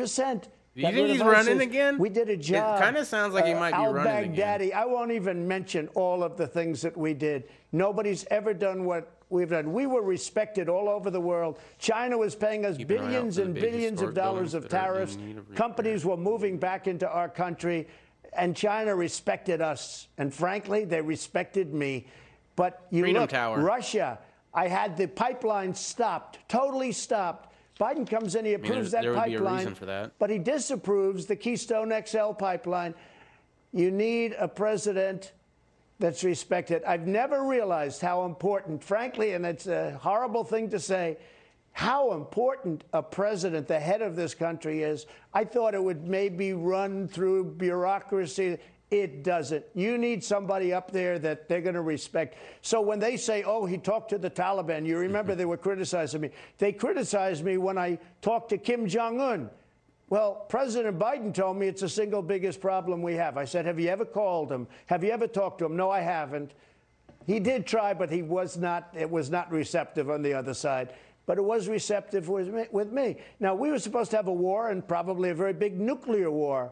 Do you think he's running again? We did a job. It kind of sounds like he might be running al-Baghdadi. again. I won't even mention all of the things that we did. Nobody's ever done what we've done. We were respected all over the world. China was paying us billions and billions of dollars of tariffs. Companies were moving back into our country, and China respected us. And frankly, they respected me. But you look, Russia, I had the pipeline stopped, totally stopped. Biden comes in, he approves that pipeline, but he disapproves the Keystone XL pipeline. You need a president that's respected. I've never realized how important, frankly, and it's a horrible thing to say, how important a president, the head of this country, is. I thought it would maybe run through bureaucracy. It doesn't. You need somebody up there that they're going to respect. So when they say, oh, he talked to the Taliban, you remember they were criticizing me. They criticized me when I talked to Kim Jong-un. Well, President Biden told me it's the single biggest problem we have. I said, have you ever called him? Have you ever talked to him? No, I haven't. He did try, but it was not receptive on the other side. But it was receptive with me. Now, we were supposed to have a war, and probably a very big nuclear war.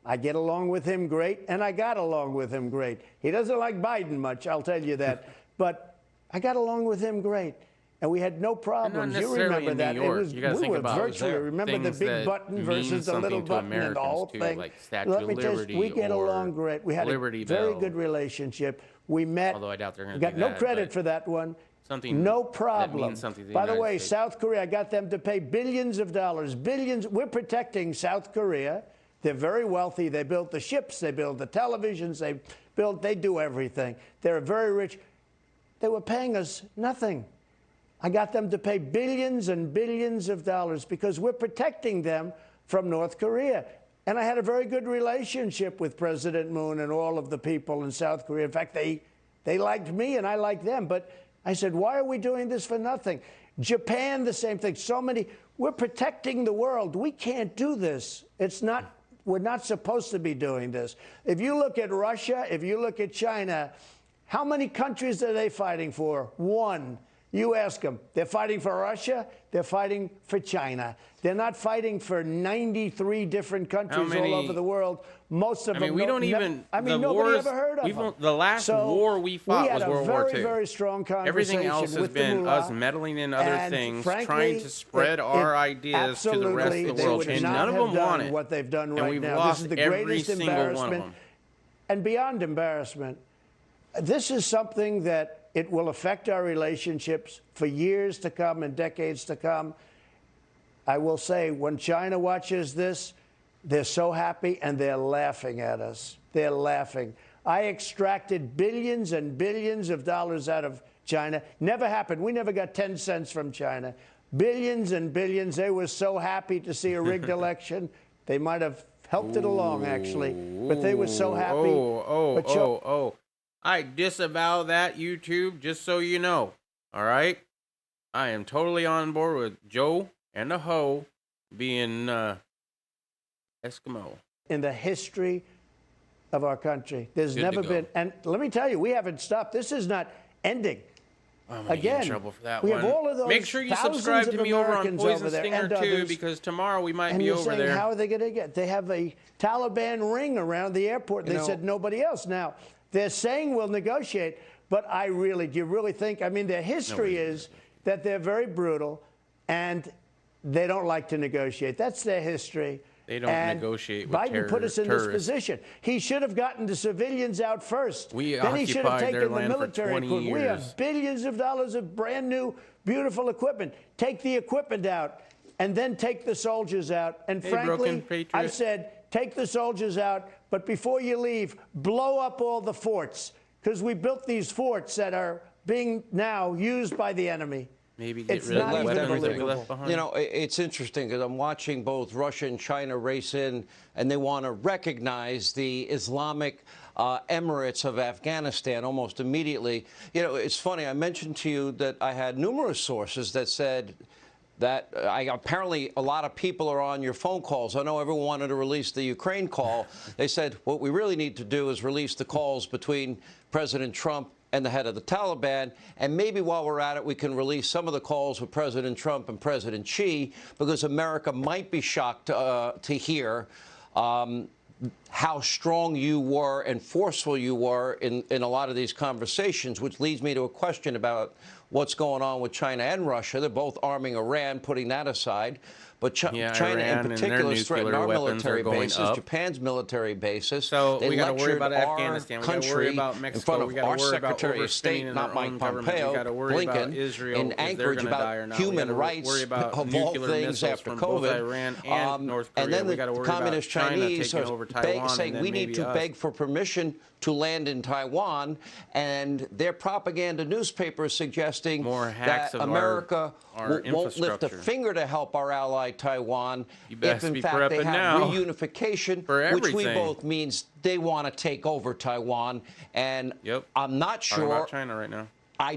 I get along with him great, and I got along with him great. He doesn't like Biden much, I'll tell you that. But I got along with him great. And we had no problems. You remember that. We were virtually, remember the big button versus the little button and the whole thing. Like Statue Let of me tell you, we get along great. We had a very good relationship. We met. Although I doubt they're going to do that. Got no credit for that one. No problem. By the way, South Korea, I got them to pay billions of dollars. Billions. We're protecting South Korea. They're very wealthy. They built the ships. They built the televisions. They do everything. They're very rich. They were paying us nothing. I got them to pay billions and billions of dollars because we're protecting them from North Korea. And I had a very good relationship with President Moon and all of the people in South Korea. In fact, they liked me and I liked them. But I said, why are we doing this for nothing? Japan, the same thing. So many. We're protecting the world. We can't do this. We're not supposed to be doing this. If you look at Russia, if you look at China, how many countries are they fighting for? One. You ask them. They're fighting for Russia. They're fighting for China. They're not fighting for 93 different countries all over the world. Most of them. We don't even. I mean, nobody ever heard of them. The last war we fought was World War II. We had a very strong conversation. Everything else has been us meddling in other things, trying to spread our ideas to the rest of the world, and none of them want it. What they've done right and we've now. lost This is the every greatest single one of embarrassment. them. And beyond embarrassment, this is something that it will affect our relationships for years to come and decades to come. I will say, when China watches this, they're so happy and they're laughing at us. They're laughing. I extracted billions and billions of dollars out of China. Never happened. We never got 10 cents from China. Billions and billions. They were so happy to see a rigged election. They might have helped it along, actually, but they were so happy. I disavow that, YouTube, just so you know. All right? I am totally on board with Joe and the Ho being Eskimo. In the history of our country, there's never been, and let me tell you, we haven't stopped. This is not ending. I'm gonna get in trouble for that we one. have all of those. Make sure you subscribe to me over on Poison Stinger too, because tomorrow we might be over there. How are they going to get? They have a Taliban ring around the airport. They said nobody else. Now they're saying we'll negotiate, but do you really think? I mean, their history is that they're very brutal, and they don't like to negotiate. That's their history. They don't negotiate with Biden put us in this position. He should have gotten the civilians out first. Then he should have taken the land military for 20 equipment. years. We have billions of dollars of brand new, beautiful equipment. Take the equipment out, and then take the soldiers out. And frankly, I said, take the soldiers out, but before you leave, blow up all the forts, because we built these forts that are being now used by the enemy. Maybe get rid of the weapons that we left behind. You know, it's interesting because I'm watching both Russia and China race in, and they want to recognize the Islamic Emirates of Afghanistan almost immediately. You know, it's funny. I mentioned to you that I had numerous sources that said that apparently a lot of people are on your phone calls. I know everyone wanted to release the Ukraine call. They said what we really need to do is release the calls between President Trump and the head of the Taliban, and maybe while we're at it, we can release some of the calls with President Trump and President Xi, because America might be shocked to hear how strong you were and forceful you were in a lot of these conversations, which leads me to a question about what's going on with China and Russia. They're both arming Iran, putting that aside. But China in particular is threatening our military bases, Japan's military bases. So they we got to worry about Afghanistan. We got to worry about Mexico. In front of our Secretary of State, not Mike Pompeo, Blinken, in Anchorage about human rights of all things after COVID. And then the Communist Chinese are saying we need to beg for permission to land in Taiwan, and their propaganda newspaper is suggesting that America won't lift a finger to help our ally Taiwan if, in fact, they have reunification, which we both means they want to take over Taiwan. And I'm not sure. About China right now. I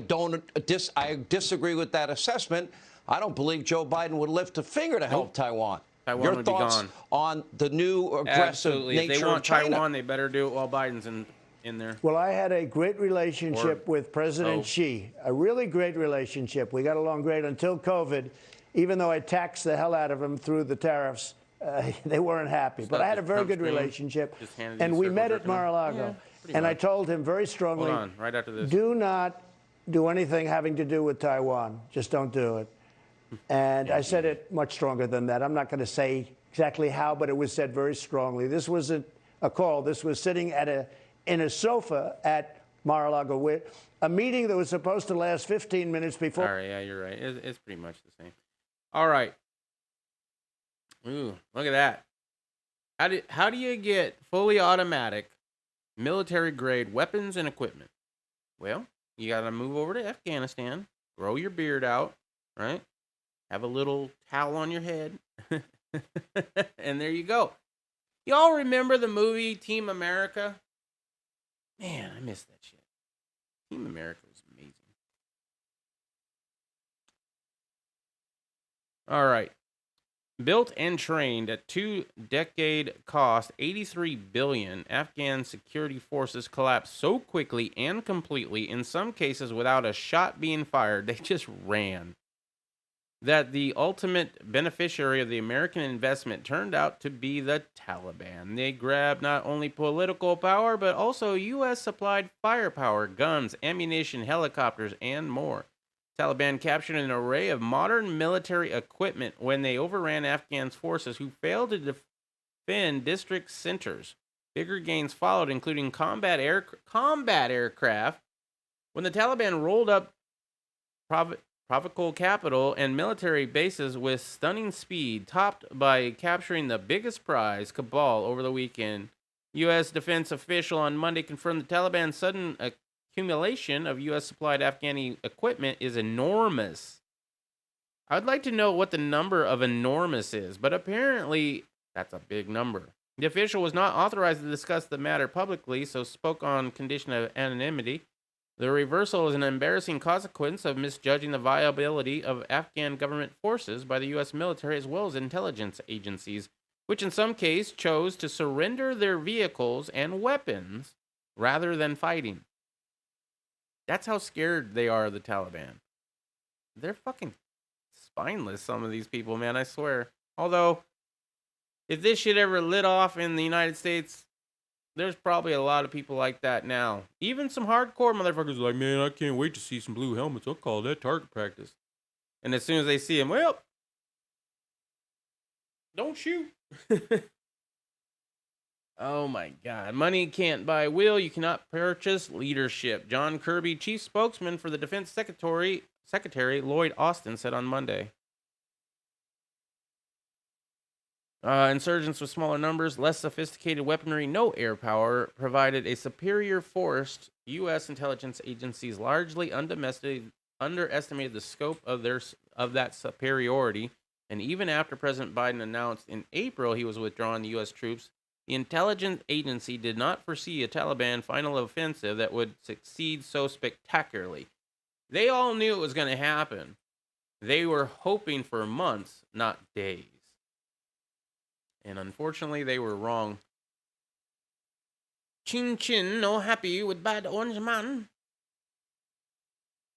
disagree with that assessment. I don't believe Joe Biden would lift a finger to help Taiwan. Your thoughts on the new aggressive nature of China? If they want Taiwan, they better do it while Biden's in there. Well, I had a great relationship with President Xi, a really great relationship. We got along great until COVID. Even though I taxed the hell out of them through the tariffs, they weren't happy. But I had a very good relationship, and we met at Mar-a-Lago. And I told him very strongly, hold on, right after this, do not do anything having to do with Taiwan. Just don't do it. And I said it much stronger than that. I'm not going to say exactly how, but it was said very strongly. This wasn't a call. This was sitting in a sofa at Mar-a-Lago with a meeting that was supposed to last 15 minutes before. All right, yeah, you're right. It's pretty much the same. All right. Ooh, look at that. How do you get fully automatic military-grade weapons and equipment? Well, you got to move over to Afghanistan, grow your beard out, right? Have a little towel on your head, and there you go. Y'all remember the movie Team America? Man, I miss that shit. Team America was amazing. All right. Built and trained at 2-decade cost, $83 billion, Afghan security forces collapsed so quickly and completely, in some cases without a shot being fired, they just ran, that the ultimate beneficiary of the American investment turned out to be the Taliban. They grabbed not only political power, but also U.S. supplied firepower, guns, ammunition, helicopters, and more. Taliban captured an array of modern military equipment when they overran Afghan forces who failed to defend district centers. Bigger gains followed, including combat aircraft. When the Taliban rolled up provincial capital and military bases with stunning speed, topped by capturing the biggest prize, Kabul, over the weekend. U.S. defense official on Monday confirmed the Taliban's sudden accumulation of U.S. supplied Afghani equipment is enormous. I'd like to know what the number of enormous is, but apparently that's a big number. The official was not authorized to discuss the matter publicly, so spoke on condition of anonymity. The reversal is an embarrassing consequence of misjudging the viability of Afghan government forces by the U.S. military as well as intelligence agencies, which in some cases chose to surrender their vehicles and weapons rather than fighting. That's how scared they are of the Taliban. They're fucking spineless, some of these people, man, I swear. Although, if this shit ever lit off in the United States, there's probably a lot of people like that now. Even some hardcore motherfuckers are like, man, I can't wait to see some blue helmets. I'll call that target practice. And as soon as they see them, well, don't shoot. Oh my God. Money can't buy will. You cannot purchase leadership. John Kirby, chief spokesman for the Defense Secretary Lloyd Austin, said on Monday. Insurgents with smaller numbers, less sophisticated weaponry, no air power, provided a superior force. U.S. intelligence agencies largely underestimated the scope of that superiority. And even after President Biden announced in April he was withdrawing the U.S. troops, the intelligence agency did not foresee a Taliban final offensive that would succeed so spectacularly. They all knew it was going to happen. They were hoping for months, not days. And unfortunately, they were wrong. Chin Chin, no happy with bad orange man.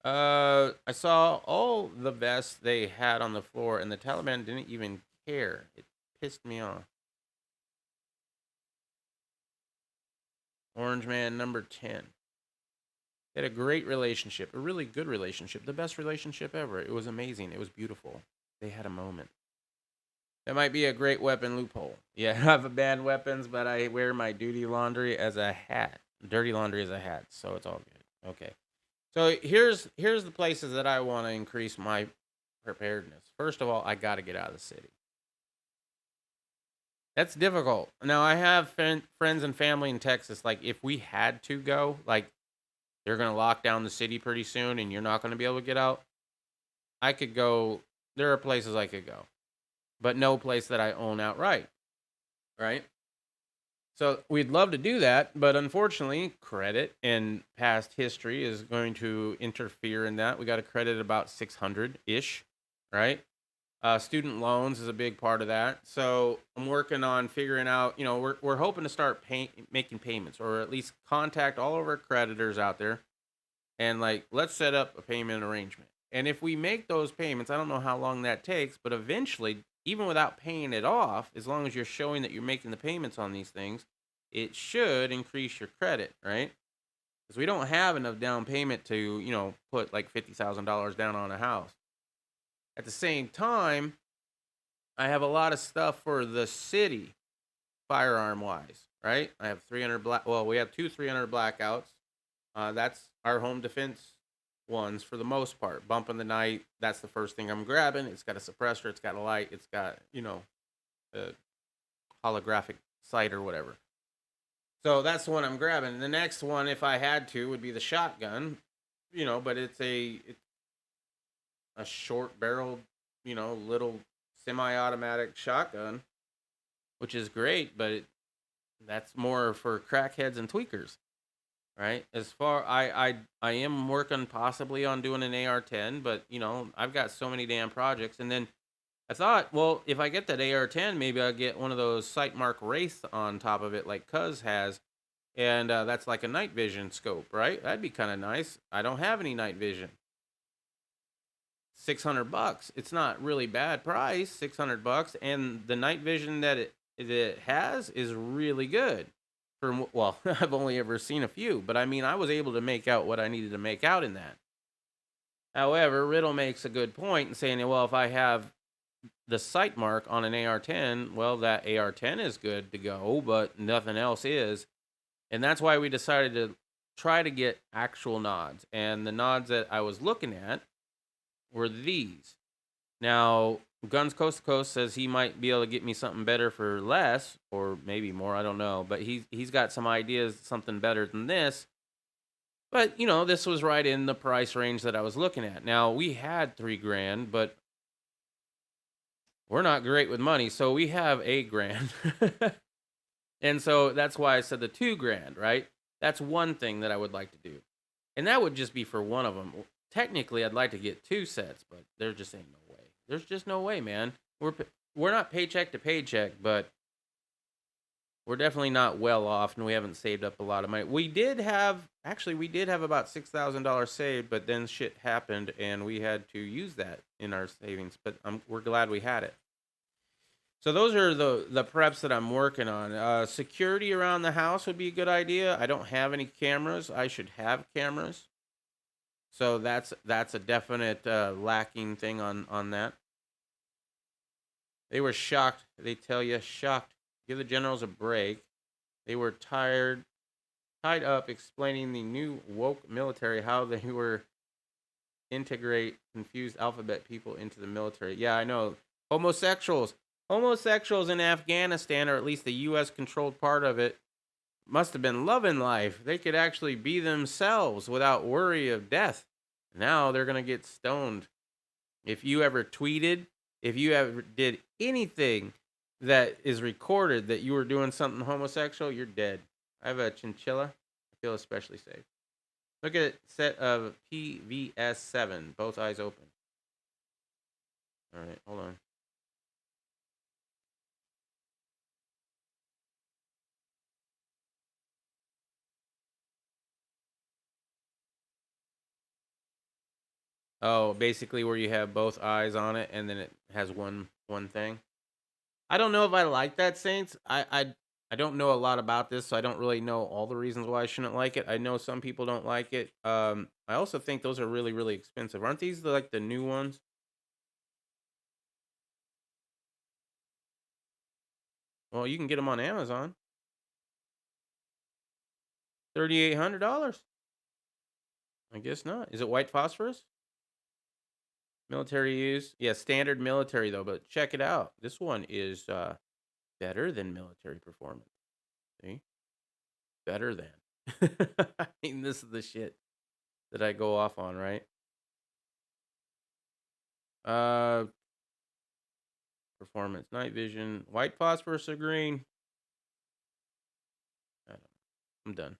I saw all the vests they had on the floor, and the Taliban didn't even care. It pissed me off. Orange Man number 10. They had a great relationship, a really good relationship, the best relationship ever. It was amazing. It was beautiful. They had a moment. That might be a great weapon loophole. Yeah, I have banned weapons, but I wear my dirty laundry as a hat. Dirty laundry as a hat, so it's all good. Okay. So here's the places that I want to increase my preparedness. First of all, I got to get out of the city. That's difficult. Now, I have friends and family in Texas. Like, if we had to go, like, they're going to lock down the city pretty soon and you're not going to be able to get out, I could go. There are places I could go, but no place that I own outright, right? So we'd love to do that, but unfortunately, credit and past history is going to interfere in that. We got a credit about 600-ish, right? Student loans is a big part of that. So I'm working on figuring out, we're hoping to start making payments, or at least contact all of our creditors out there and let's set up a payment arrangement. And if we make those payments, I don't know how long that takes, but eventually, even without paying it off, as long as you're showing that you're making the payments on these things, it should increase your credit, right? Because we don't have enough down payment to, put like $50,000 down on a house. At the same time, I have a lot of stuff for the city, firearm-wise, right? I have we have two 300 blackouts. That's our home defense ones for the most part. Bump in the night, that's the first thing I'm grabbing. It's got a suppressor, it's got a light, it's got, a holographic sight or whatever. So that's the one I'm grabbing. The next one, if I had to, would be the shotgun, but it's a short barreled, little semi-automatic shotgun, which is great, but that's more for crackheads and tweakers, right? As far I am working possibly on doing an AR-10, but I've got so many damn projects. And then I thought, well, if I get that AR-10, maybe I'll get one of those Sight Mark Wraith on top of it like Cuz has. And that's like a night vision scope, right? That'd be kind of nice. I don't have any night vision. $600. It's not really bad price, $600, and the night vision that it has is really good. Well, I've only ever seen a few, but I mean, I was able to make out what I needed to make out in that. However, Riddle makes a good point in saying, well, if I have the sight mark on an AR-10, well, that AR-10 is good to go, but nothing else is. And that's why we decided to try to get actual nods. And the nods that I was looking at were these. Now, Guns Coast to Coast says he might be able to get me something better for less, or maybe more, I don't know. But he's got some ideas, something better than this. But, you know, this was right in the price range that I was looking at. Now, we had $3,000, but we're not great with money, so we have $8,000. And so that's why I said the $2,000, right? That's one thing that I would like to do. And that would just be for one of them. Technically, I'd like to get 2 sets, but there just ain't no way. There's just no way, man. We're not paycheck to paycheck, but we're definitely not well off, and we haven't saved up a lot of money. We did have about $6,000 saved, but then shit happened, and we had to use that in our savings. But we're glad we had it. So those are the preps that I'm working on. Security around the house would be a good idea. I don't have any cameras. I should have cameras. So that's a definite lacking thing on that. They were shocked. They tell you, shocked. Give the generals a break. They were tied up explaining the new woke military, how they were integrate confused alphabet people into the military. Yeah, I know. Homosexuals in Afghanistan, or at least the U.S.-controlled part of it, must have been loving life. They could actually be themselves without worry of death. Now they're going to get stoned. If you ever tweeted, if you ever did anything that is recorded that you were doing something homosexual, you're dead. I have a chinchilla. I feel especially safe. Look at set of PVS7, both eyes open. All right, hold on. Oh, basically where you have both eyes on it and then it has one thing. I don't know if I like that, Saints. I don't know a lot about this, so I don't really know all the reasons why I shouldn't like it. I know some people don't like it. I also think those are really, really expensive. Aren't these like the new ones? Well, you can get them on Amazon. $3,800. I guess not. Is it white phosphorus? Military use. Yeah, standard military though, but check it out. This one is better than military performance. See? Better than. I mean, this is the shit that I go off on, right? Performance, night vision, white phosphorus or green. I'm done.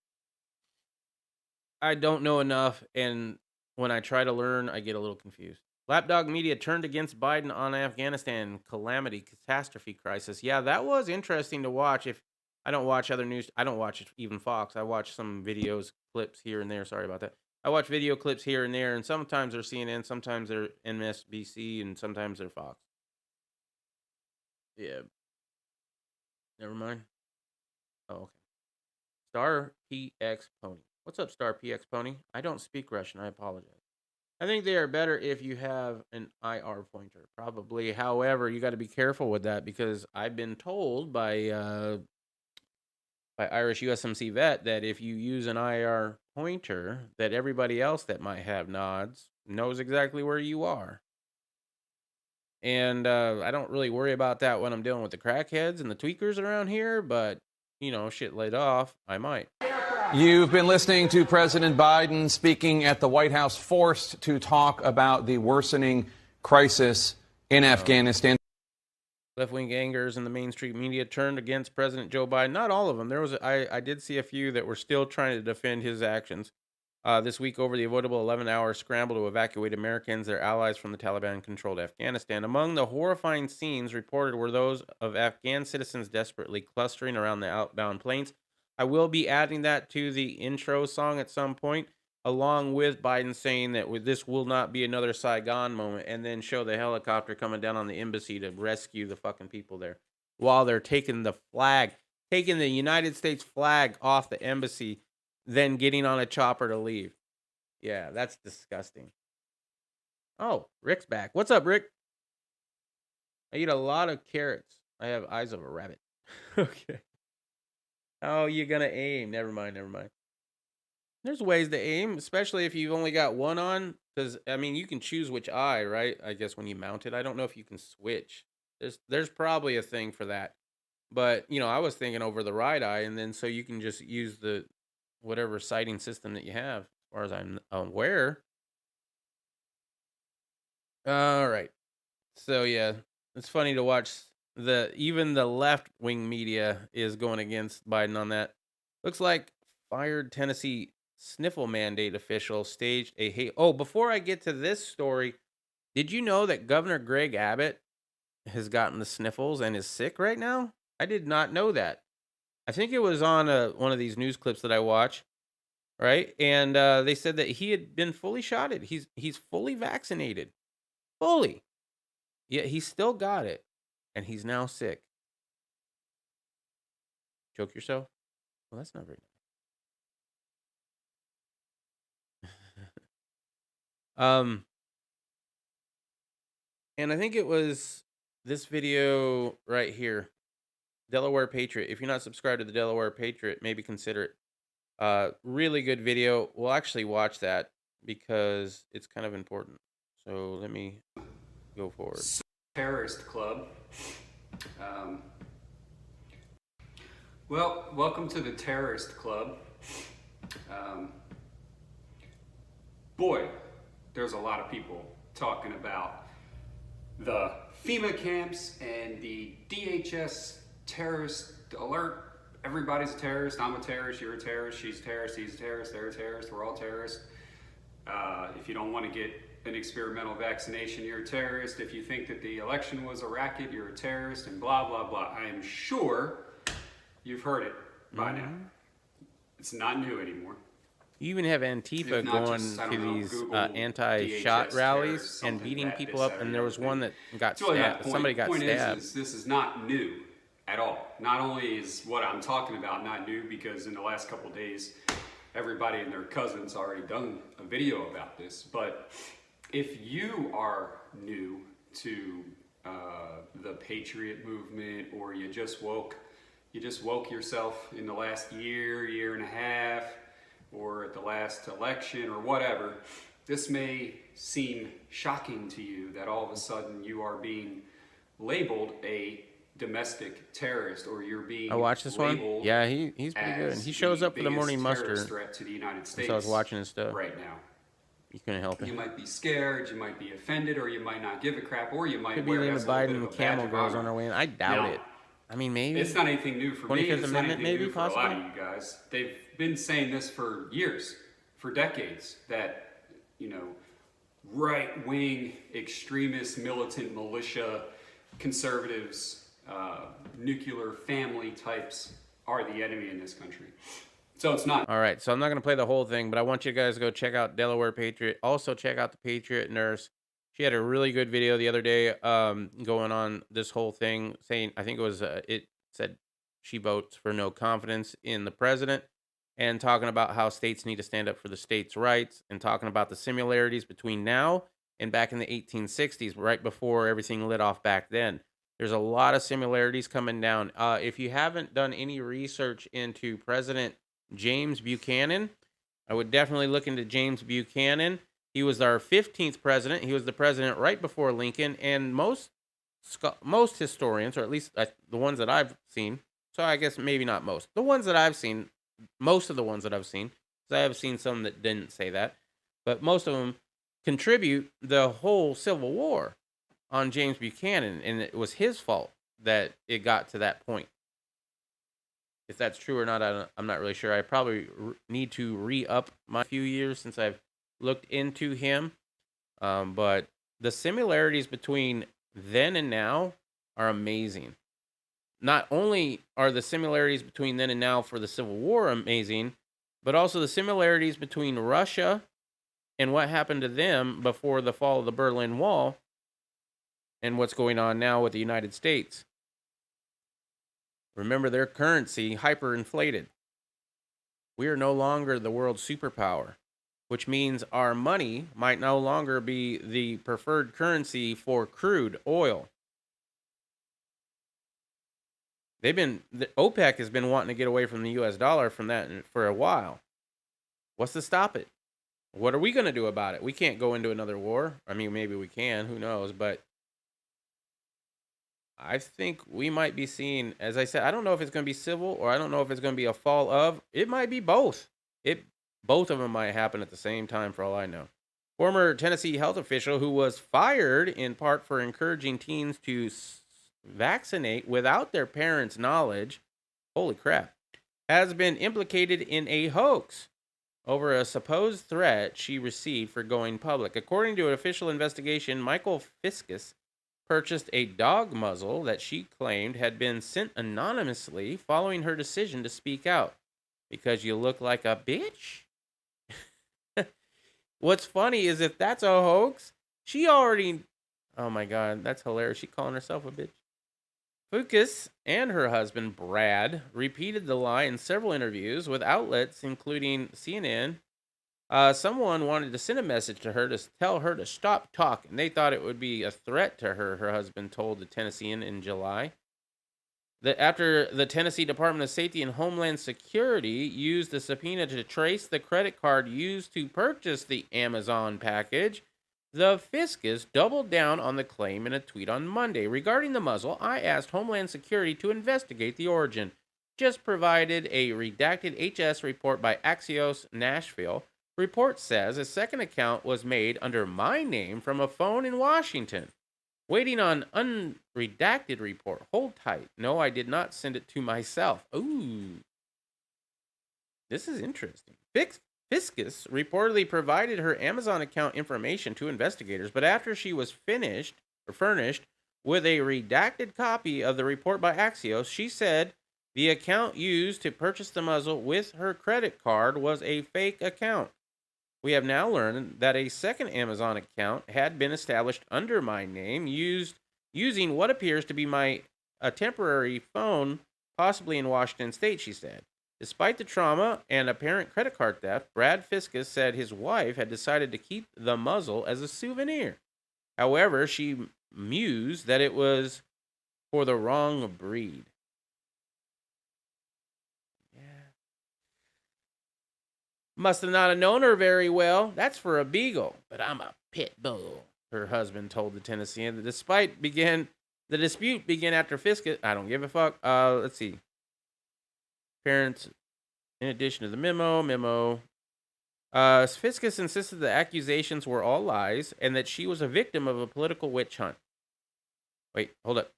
I don't know enough, and when I try to learn, I get a little confused. Lapdog Media turned against Biden on Afghanistan calamity, catastrophe crisis. Yeah, that was interesting to watch. If I don't watch other news, I don't watch even Fox. I watch some videos, clips here and there. Sorry about that. I watch video clips here and there, and sometimes they're CNN, sometimes they're MSNBC, and sometimes they're Fox. Yeah. Never mind. Oh, okay. Star PX Pony. What's up, Star PX Pony? I don't speak Russian. I apologize. I think they are better if you have an IR pointer, probably. However, you got to be careful with that because I've been told by Irish USMC vet that if you use an IR pointer, that everybody else that might have nods knows exactly where you are. And I don't really worry about that when I'm dealing with the crackheads and the tweakers around here, but, you know, shit laid off, I might. You've been listening to President Biden speaking at the White House, forced to talk about the worsening crisis in Afghanistan. Left-wing gangers in the mainstream media turned against President Joe Biden. Not all of them. I did see a few that were still trying to defend his actions. this week over the avoidable 11-hour scramble to evacuate Americans, their allies from the Taliban-controlled Afghanistan. Among the horrifying scenes reported were those of Afghan citizens desperately clustering around the outbound planes. I will be adding that to the intro song at some point, along with Biden saying that this will not be another Saigon moment, and then show the helicopter coming down on the embassy to rescue the fucking people there while they're taking the United States flag off the embassy, then getting on a chopper to leave. Yeah, that's disgusting. Oh, Rick's back. What's up, Rick? I eat a lot of carrots. I have eyes of a rabbit. Okay. Oh, you're going to aim. Never mind. There's ways to aim, especially if you've only got one on. Because, I mean, you can choose which eye, right? I guess when you mount it. I don't know if you can switch. There's probably a thing for that. But, I was thinking over the right eye. And then so you can just use the whatever sighting system that you have, as far as I'm aware. All right. So, yeah, it's funny to watch. Even the left-wing media is going against Biden on that. Looks like fired Tennessee sniffle mandate official staged a hate. Oh, before I get to this story, did you know that Governor Greg Abbott has gotten the sniffles and is sick right now? I did not know that. I think it was on one of these news clips that I watch, right? And they said that he had been fully shotted. He's fully vaccinated, fully. Yet he still got it, and he's now sick. Choke yourself? Well, that's not very nice. And I think it was this video right here, Delaware Patriot. If you're not subscribed to the Delaware Patriot, maybe consider it. Really good video. We'll actually watch that because it's kind of important. So let me go forward. Terrorist club. Well, welcome to the terrorist club. Boy, there's a lot of people talking about the FEMA camps and the DHS terrorist alert. Everybody's a terrorist. I'm a terrorist. You're a terrorist. She's a terrorist. He's a terrorist. They're a terrorist. We're all terrorists. If you don't want to get an experimental vaccination, you're a terrorist. If you think that the election was a racket, you're a terrorist, and blah, blah, blah. I am sure you've heard it by now. It's not new anymore. You even have Antifa going to these anti-shot rallies and beating people up, and there was one that got stabbed. Somebody got stabbed. This is not new at all. Not only is what I'm talking about not new, because in the last couple of days, everybody and their cousins already done a video about this, but if you are new to the Patriot movement, or you just woke yourself in the last year and a half, or at the last election, or whatever, this may seem shocking to you that all of a sudden you are being labeled a domestic terrorist, or you're being I watched this one. Yeah, he's pretty good. He shows up for the morning muster. Threat to the United States. So I was watching his stuff right now. You couldn't help it. You might be scared, you might be offended, or you might not give a crap, or you might could be Lena Biden camel girls on our way in. I doubt it. I mean, maybe. It's not anything new for me. It's not anything maybe, new for possibly? a lot of you guys. They've been saying this for years, for decades, that, right-wing extremist, militant militia, conservatives, nuclear family types are the enemy in this country. So it's not. All right, so I'm not going to play the whole thing, but I want you guys to go check out Delaware Patriot. Also, check out the Patriot Nurse. She had a really good video the other day going on this whole thing, saying, I think it was, it said she votes for no confidence in the president, and talking about how states need to stand up for the states' rights, and talking about the similarities between now and back in the 1860s, right before everything lit off back then. There's a lot of similarities coming down. If you haven't done any research into President James Buchanan, I would definitely look into James Buchanan. He was our 15th president. He was the president right before Lincoln, and most historians, or at least the ones that I've seen, so I guess maybe not most, the ones that I've seen, most of the ones that I've seen, because I have seen some that didn't say that, but most of them contribute the whole Civil War on James Buchanan, and it was his fault that it got to that point. If that's true or not, I'm not really sure. I probably need to re-up my few years since I've looked into him. But the similarities between then and now are amazing. Not only are the similarities between then and now for the Civil War amazing, but also the similarities between Russia and what happened to them before the fall of the Berlin Wall and what's going on now with the United States. Remember, their currency hyperinflated. We are no longer the world superpower, which means our money might no longer be the preferred currency for crude oil. OPEC has been wanting to get away from the US dollar from that for a while. What's to stop it? What are we going to do about it? We can't go into another war. I mean, maybe we can, who knows, but I think we might be seeing, as I said, I don't know if it's going to be civil or I don't know if it's going to be a fall of. It might be both. Both of them might happen at the same time for all I know. Former Tennessee health official who was fired in part for encouraging teens to vaccinate without their parents' knowledge, holy crap, has been implicated in a hoax over a supposed threat she received for going public. According to an official investigation, Michael Fiskus purchased a dog muzzle that she claimed had been sent anonymously following her decision to speak out. Because you look like a bitch? What's funny is if that's a hoax, she already... Oh my God, that's hilarious. She calling herself a bitch. Fuchs and her husband, Brad, repeated the lie in several interviews with outlets, including CNN. Someone wanted to send a message to her to tell her to stop talking. They thought it would be a threat to her, her husband told the Tennessean in July. After the Tennessee Department of Safety and Homeland Security used the subpoena to trace the credit card used to purchase the Amazon package, the Fiscus doubled down on the claim in a tweet on Monday. Regarding the muzzle, I asked Homeland Security to investigate the origin. Just provided a redacted HS report by Axios Nashville. Report says a second account was made under my name from a phone in Washington. Waiting on unredacted report. Hold tight. No, I did not send it to myself. Ooh. This is interesting. Fiscus reportedly provided her Amazon account information to investigators, but after she was furnished with a redacted copy of the report by Axios, she said the account used to purchase the muzzle with her credit card was a fake account. We have now learned that a second Amazon account had been established under my name, using what appears to be a temporary phone, possibly in Washington State, she said. Despite the trauma and apparent credit card theft, Brad Fiscus said his wife had decided to keep the muzzle as a souvenir. However, she mused that it was for the wrong breed. Must have not have known her very well. That's for a beagle, but I'm a pit bull, her husband told the Tennessean. The dispute began after Fiscus. I don't give a fuck. Let's see. Parents, in addition to the memo. Fiscus insisted the accusations were all lies and that she was a victim of a political witch hunt. Wait, hold up.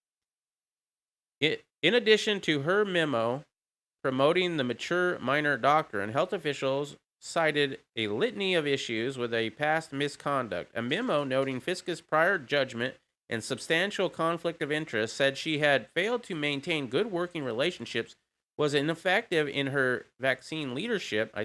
In addition to her memo promoting the mature minor doctrine, health officials cited a litany of issues with a past misconduct. A memo noting Fiscus' prior judgment and substantial conflict of interest said she had failed to maintain good working relationships, was ineffective in her vaccine leadership,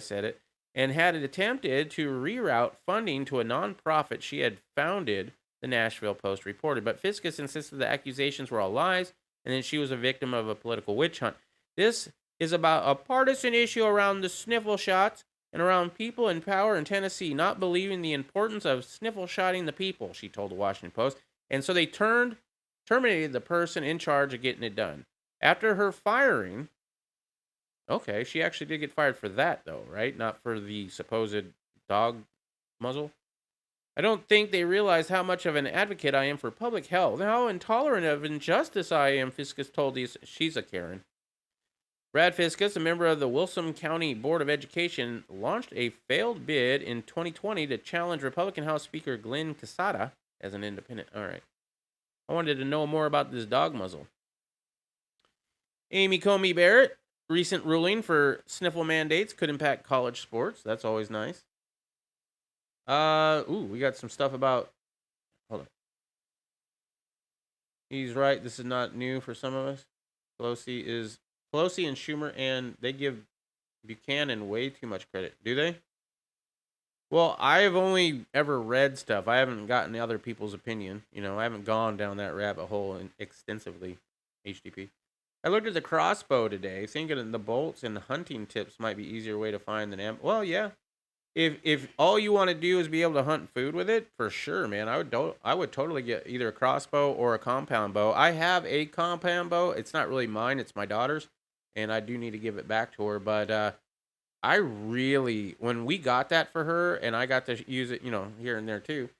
and had attempted to reroute funding to a nonprofit she had founded, the Nashville Post reported. But Fiscus insisted the accusations were all lies and that she was a victim of a political witch hunt. This is about a partisan issue around the sniffle shots and around people in power in Tennessee not believing the importance of sniffle shotting the people, she told the Washington Post. And so they terminated the person in charge of getting it done. After her firing, okay, she actually did get fired for that though, right? Not for the supposed dog muzzle. I don't think they realize how much of an advocate I am for public health, how intolerant of injustice I am, Fiscus told these. She's a Karen. Brad Fiscus, a member of the Wilson County Board of Education, launched a failed bid in 2020 to challenge Republican House Speaker Glenn Casada as an independent. All right. I wanted to know more about this dog muzzle. Amy Comey Barrett recent ruling for sniffle mandates could impact college sports. That's always nice. We got some stuff about. Hold on. He's right. This is not new for some of us. Pelosi and Schumer, and they give Buchanan way too much credit. Do they? Well, I've only ever read stuff. I haven't gotten other people's opinion. I haven't gone down that rabbit hole extensively. HDP. I looked at the crossbow today, thinking that the bolts and hunting tips might be easier way to find than ammo. Well, yeah. If all you want to do is be able to hunt food with it, for sure, man. I would totally get either a crossbow or a compound bow. I have a compound bow. It's not really mine. It's my daughter's, and I do need to give it back to her. But I really, when we got that for her, and I got to use it, here and there too,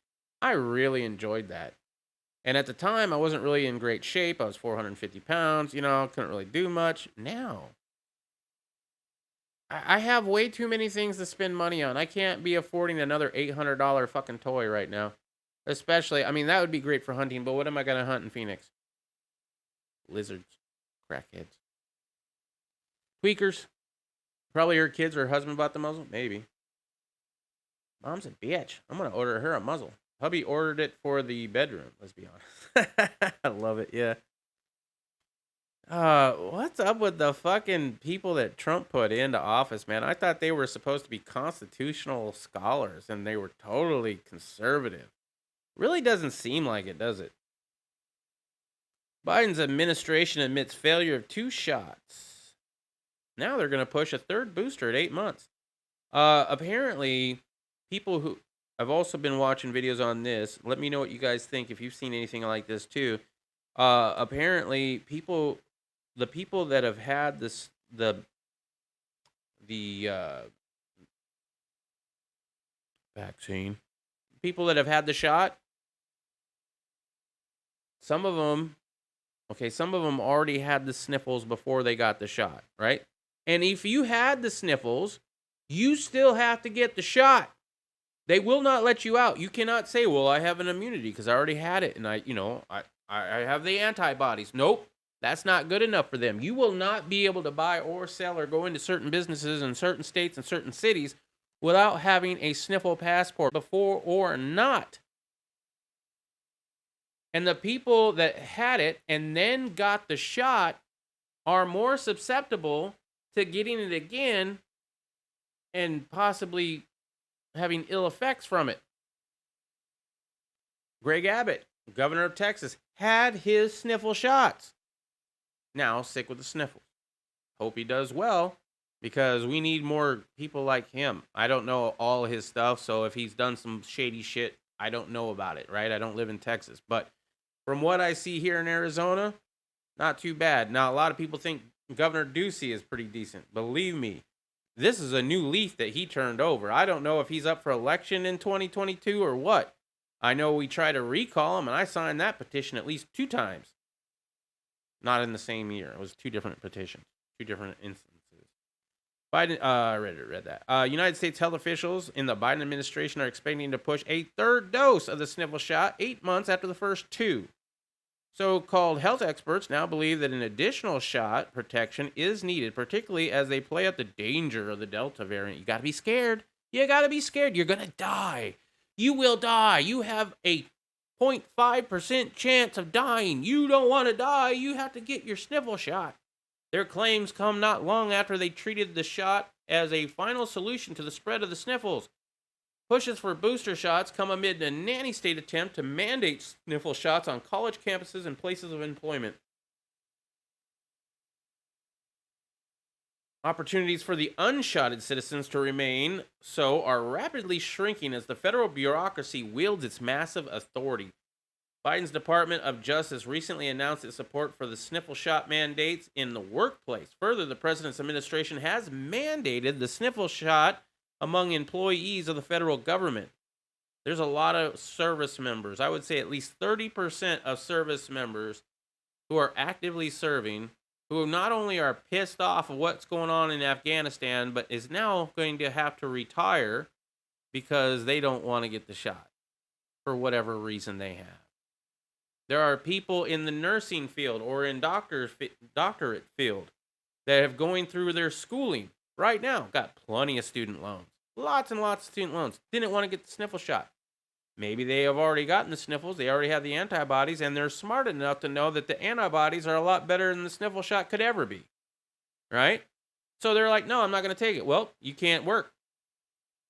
I really enjoyed that. And at the time, I wasn't really in great shape. I was 450 pounds, couldn't really do much. Now, I have way too many things to spend money on. I can't be affording another $800 fucking toy right now. Especially, that would be great for hunting, but what am I going to hunt in Phoenix? Lizards. Crackheads. Tweakers. Probably her kids or her husband bought the muzzle. Maybe. Mom's a bitch. I'm going to order her a muzzle. Hubby ordered it for the bedroom, let's be honest. I love it, yeah. What's up with the fucking people that Trump put into office, man? I thought they were supposed to be constitutional scholars, and they were totally conservative. Really doesn't seem like it, does it? Biden's administration admits failure of 2 shots. Now they're going to push a 3rd booster at 8 months. Apparently, people who... I've also been watching videos on this. Let me know what you guys think if you've seen anything like this too. Apparently, the people that have had the vaccine, people that have had the shot, some of them already had the sniffles before they got the shot, right? And if you had the sniffles, you still have to get the shot. They will not let you out. You cannot say, well, I have an immunity because I already had it and I have the antibodies. Nope, that's not good enough for them. You will not be able to buy or sell or go into certain businesses in certain states and certain cities without having a sniffle passport before or not. And the people that had it and then got the shot are more susceptible to getting it again and possibly having ill effects from it. Greg Abbott, governor of Texas, had his sniffle shots. Now sick with the sniffles. Hope he does well because we need more people like him. I don't know all his stuff, so if he's done some shady shit, I don't know about it, right? I don't live in Texas. But from what I see here in Arizona, not too bad. Now, a lot of people think Governor Ducey is pretty decent. Believe me, this is a new leaf that he turned over. I don't know if he's up for election in 2022 or what. I know we tried to recall him, and I signed that petition at least 2 times. Not in the same year. It was 2 different petitions, 2 different instances. Biden, I read that. United States health officials in the Biden administration are expecting to push a 3rd dose of the sniffle shot 8 months after the first 2. So-called health experts now believe that an additional shot protection is needed, particularly as they play up the danger of the Delta variant. You got to be scared. You got to be scared. You're going to die. You will die. You have a 0.5% chance of dying. You don't want to die. You have to get your sniffle shot. Their claims come not long after they treated the shot as a final solution to the spread of the sniffles. Pushes for booster shots come amid a nanny state attempt to mandate sniffle shots on college campuses and places of employment. Opportunities for the unshotted citizens to remain so are rapidly shrinking as the federal bureaucracy wields its massive authority. Biden's Department of Justice recently announced its support for the sniffle shot mandates in the workplace. Further, the president's administration has mandated the sniffle shot among employees of the federal government. There's a lot of service members. I would say at least 30% of service members who are actively serving, who not only are pissed off of what's going on in Afghanistan, but is now going to have to retire because they don't want to get the shot for whatever reason they have. There are people in the nursing field or in doctorate field that have going through their schooling right now, got plenty of student loans. Lots and lots of student loans. Didn't want to get the sniffle shot. Maybe they have already gotten the sniffles. They already have the antibodies, and they're smart enough to know that the antibodies are a lot better than the sniffle shot could ever be. Right? So they're like, no, I'm not going to take it. Well, you can't work.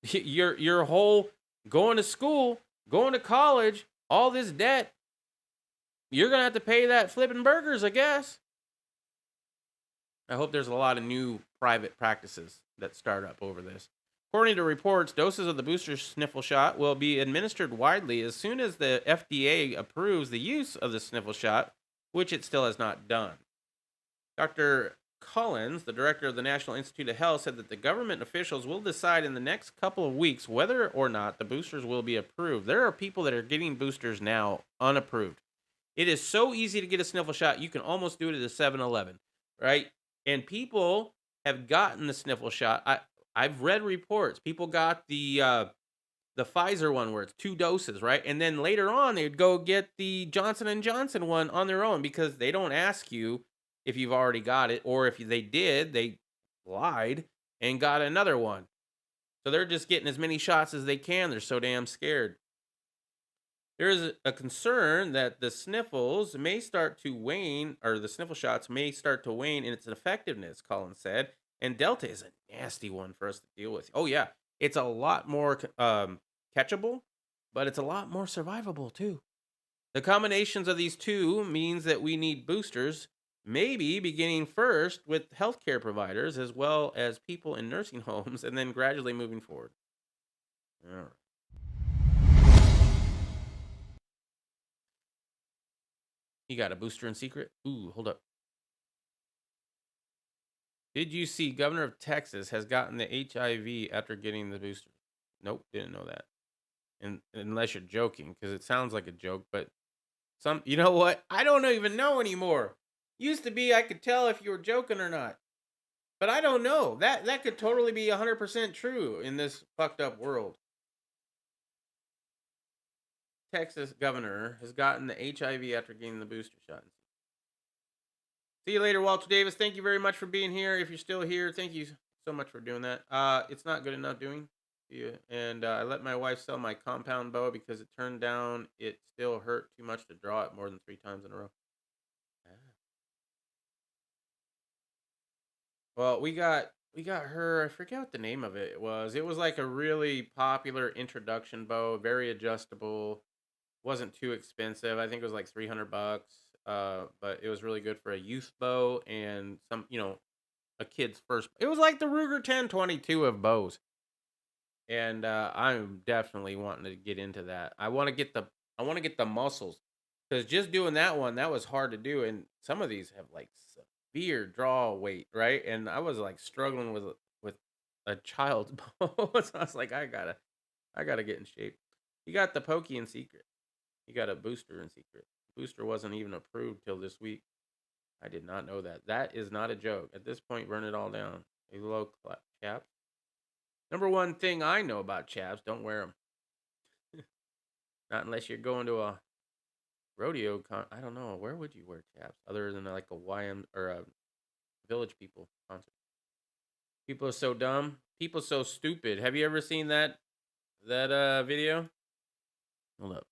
Your whole going to school, going to college, all this debt, you're going to have to pay that flipping burgers, I guess. I hope there's a lot of new private practices that start up over this. According to reports, doses of the booster sniffle shot will be administered widely as soon as the FDA approves the use of the sniffle shot, which it still has not done. Dr. Collins, the director of the National Institute of Health, said that the government officials will decide in the next couple of weeks whether or not the boosters will be approved. There are people that are getting boosters now unapproved. It is so easy to get a sniffle shot, you can almost do it at a 7-Eleven, right? And people have gotten the sniffle shot. I've read reports. People got the Pfizer one where it's 2 doses, right? And then later on, they would go get the Johnson & Johnson one on their own because they don't ask you if you've already got it, or if they did, they lied and got another one. So they're just getting as many shots as they can. They're so damn scared. There is a concern that the sniffles may start to wane, or the sniffle shots may start to wane in its effectiveness, Collins said. And Delta is a nasty one for us to deal with. Oh, yeah. It's a lot more catchable, but it's a lot more survivable, too. The combinations of these two means that we need boosters, maybe beginning first with healthcare providers as well as people in nursing homes, and then gradually moving forward. All right. You got a booster in secret? Ooh, hold up. Did you see Governor of Texas has gotten the HIV after getting the booster? Nope, didn't know that. And unless you're joking, because it sounds like a joke, but you know what? I don't even know anymore. Used to be I could tell if you were joking or not. But I don't know. That could totally be 100% true in this fucked up world. Texas governor has gotten the HIV after getting the booster shot. See you later, Walter Davis. Thank you very much for being here. If you're still here, thank you so much for doing that. It's not good enough doing. And I let my wife sell my compound bow because it turned down. It still hurt too much to draw it more than 3 times in a row. Well, we got her. I forget what the name of it was. It was like a really popular introduction bow, very adjustable. Wasn't too expensive. I think it was like $300. But it was really good for a youth bow and some, a kid's first. It was like the Ruger 1022 of bows. And I'm definitely wanting to get into that. I want to get the muscles, because just doing that one, that was hard to do. And some of these have like severe draw weight, right? And I was like struggling with a child's bow. So I was like, I gotta get in shape. You got the pokey in secret. You got a booster in secret. Booster wasn't even approved till this week. I did not know that. That is not a joke. At this point, burn it all down. Hello, chaps. Number one thing I know about chaps: don't wear them. Not unless you're going to a rodeo. I don't know. Where would you wear chaps other than like a YM or a Village People concert? People are so dumb. People so stupid. Have you ever seen that video? Hold up.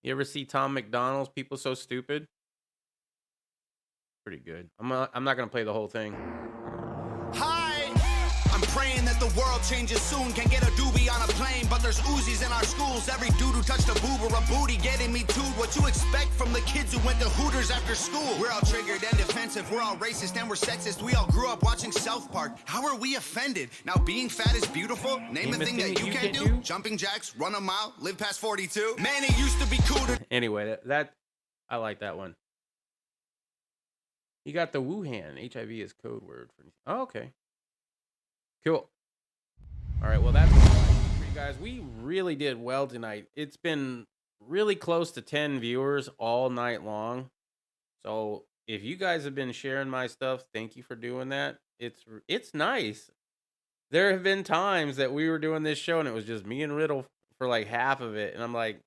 You ever see Tom McDonald's People So Stupid? Pretty good. I'm not gonna play the whole thing. Hi! I'm praying that the world changes soon. Can get a doobie on a plane, but there's Uzis in our schools. Every dude who touched a boob or a booty getting me too. What you expect from the kids who went to Hooters after school? We're all triggered and defensive. We're all racist and we're sexist. We all grew up watching South Park. How are we offended? Now being fat is beautiful. Name a thing that you can't do. Jumping jacks, run a mile, live past 42. Man, it used to be cool to... Anyway, that I like that one. You got the Wuhan. HIV is code word for. Oh, okay. Cool. All right. Well, that's all I have for you guys. We really did well tonight. It's been really close to 10 viewers all night long. So if you guys have been sharing my stuff, thank you for doing that. it's nice. There have been times that we were doing this show and it was just me and Riddle for like half of it, and I'm like,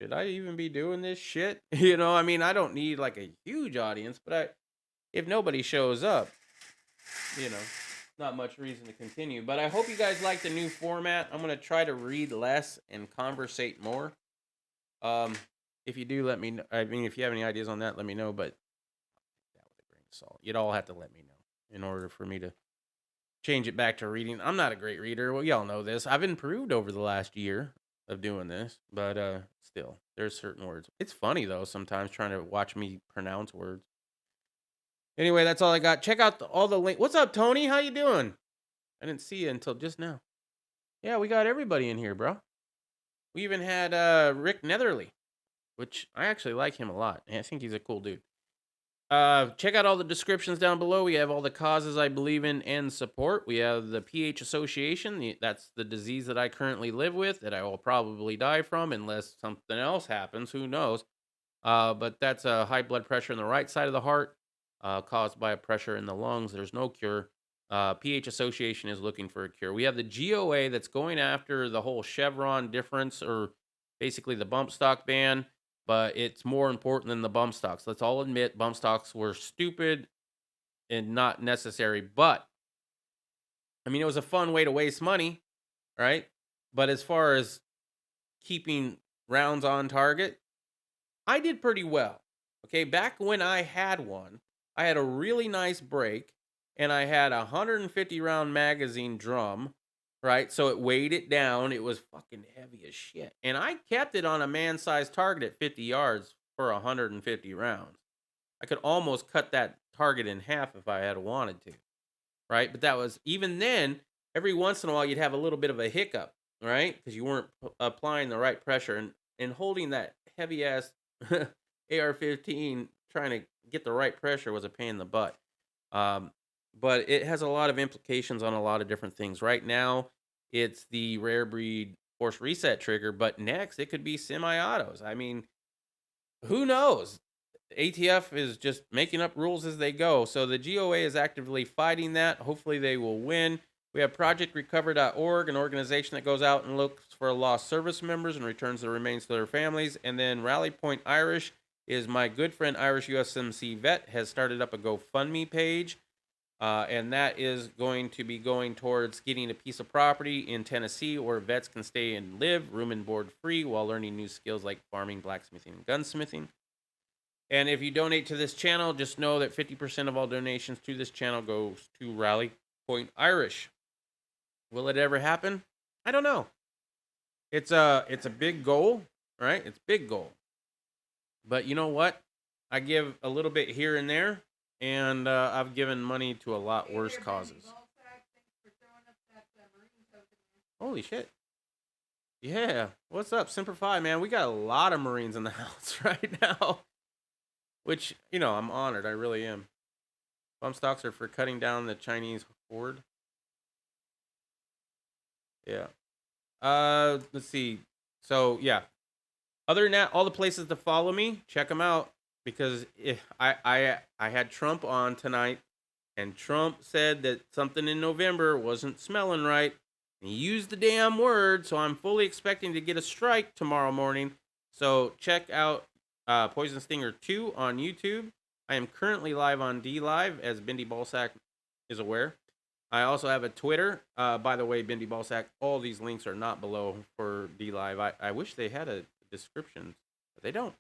should I even be doing this shit? I mean, I don't need like a huge audience, but if nobody shows up, you know, not much reason to continue. But I hope you guys like the new format. I'm gonna try to read less and conversate more. If you do, let me know. I mean, if you have any ideas on that, let me know. But that with a grain of salt. You'd all have to let me know in order for me to change it back to reading. I'm not a great reader. Well, y'all know this. I've improved over the last year of doing this, but still, there's certain words. It's funny though sometimes trying to watch me pronounce words. Anyway, that's all I got. Check out all the link. What's up, Tony? How you doing? I didn't see you until just now. Yeah, we got everybody in here, bro. We even had Rick Netherly, which I actually like him a lot. I think he's a cool dude. Check out all the descriptions down below. We have all the causes I believe in and support. We have the pH Association. That's the disease that I currently live with that I will probably die from unless something else happens. Who knows? But that's a high blood pressure in the right side of the heart caused by a pressure in the lungs. There's no cure. pH Association is looking for a cure. We have the GOA that's going after the whole Chevron difference, or basically the bump stock ban. But it's more important than the bump stocks. Let's all admit bump stocks were stupid and not necessary. But, I mean, it was a fun way to waste money, right? But as far as keeping rounds on target, I did pretty well. Okay, back when I had one, I had a really nice break, and I had a 150 round magazine drum. Right, so it weighed it down. It was fucking heavy as shit. And I kept it on a man-sized target at 50 yards for 150 rounds. I could almost cut that target in half if I had wanted to. Right, but that was, even then, every once in a while you'd have a little bit of a hiccup, right? Because you weren't applying the right pressure. And holding that heavy-ass AR-15, trying to get the right pressure was a pain in the butt. But it has a lot of implications on a lot of different things. Right now, it's the rare breed force reset trigger, but next it could be semi-autos. I mean, who knows? ATF is just making up rules as they go. So the GOA is actively fighting that. Hopefully they will win. We have ProjectRecover.org, an organization that goes out and looks for lost service members and returns the remains to their families. And then Rally Point Irish is my good friend Irish USMC vet, has started up a GoFundMe page. And that is going to be going towards getting a piece of property in Tennessee where vets can stay and live, room and board free, while learning new skills like farming, blacksmithing, and gunsmithing. And if you donate to this channel, just know that 50% of all donations to this channel goes to Rally Point Irish. Will it ever happen? I don't know. It's a big goal, right? It's a big goal. But you know what? I give a little bit here and there. And I've given money to a lot worse causes. Holy shit. Yeah. What's up, Semper Fi, man? We got a lot of Marines in the house right now. Which, I'm honored. I really am. Bump stocks are for cutting down the Chinese horde. Yeah. Let's see. So, yeah. Other than that, all the places to follow me, check them out. Because if I had Trump on tonight, and Trump said that something in November wasn't smelling right. And he used the damn word, so I'm fully expecting to get a strike tomorrow morning. So check out Poison Stinger 2 on YouTube. I am currently live on DLive, as Bindi Balsack is aware. I also have a Twitter. By the way, Bindi Balsack, all these links are not below for DLive. I wish they had a description, but they don't.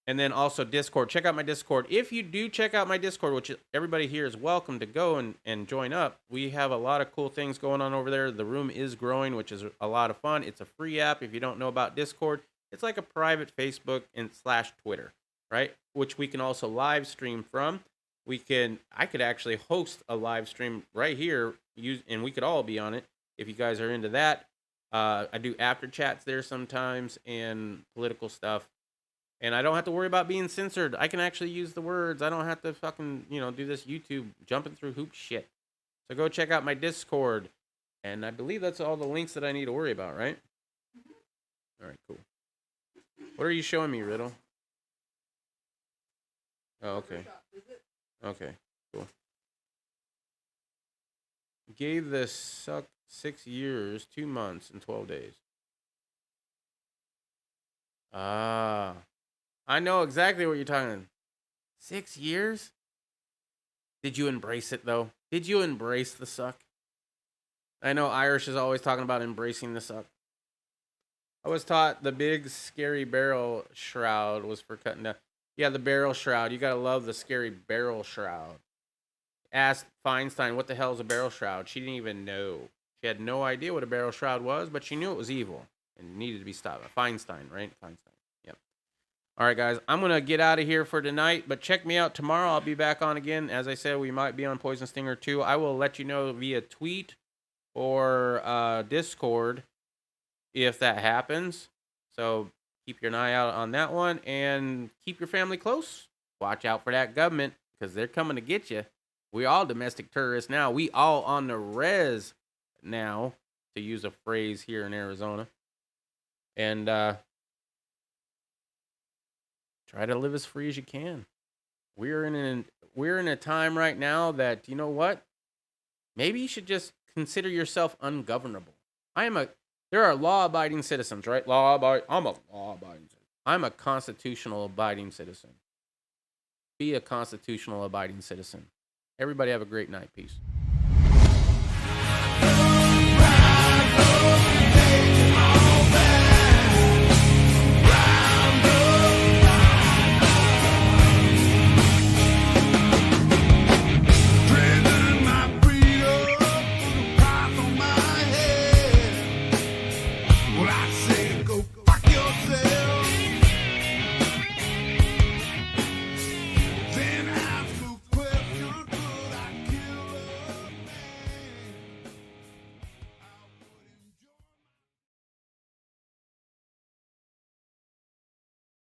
And then also Discord. Check out my Discord. If you do check out my Discord, which everybody here is welcome to go and join up, we have a lot of cool things going on over there. The room is growing, which is a lot of fun. It's a free app. If you don't know about Discord, it's like a private Facebook and / Twitter, right? Which we can also live stream from. I could actually host a live stream right here, and we could all be on it if you guys are into that. I do after chats there sometimes and political stuff. And I don't have to worry about being censored. I can actually use the words. I don't have to fucking, do this YouTube jumping through hoop shit. So go check out my Discord. And I believe that's all the links that I need to worry about, right? All right, cool. What are you showing me, Riddle? Oh, okay. Okay, cool. gave the suck 6 years, 2 months, and 12 days. Ah. I know exactly what you're talking. 6 years? Did you embrace it, though? Did you embrace the suck? I know Irish is always talking about embracing the suck. I was taught the big, scary barrel shroud was for cutting down. Yeah, the barrel shroud. You gotta love the scary barrel shroud. Asked Feinstein, what the hell is a barrel shroud? She didn't even know. She had no idea what a barrel shroud was, but she knew it was evil and needed to be stopped. Feinstein, right? Feinstein. Yep. All right, guys. I'm going to get out of here for tonight, but check me out tomorrow. I'll be back on again. As I said, we might be on Poison Stinger 2. I will let you know via tweet or Discord if that happens. So keep your eye out on that one and keep your family close. Watch out for that government because they're coming to get you. We all domestic terrorists now. We all on the res now, to use a phrase here in Arizona. And try to live as free as you can. We're in a time right now that, you know what? Maybe you should just consider yourself ungovernable. There are law-abiding citizens, right? I'm a law-abiding citizen. I'm a constitutional abiding citizen. Be a constitutional abiding citizen. Everybody have a great night. Peace.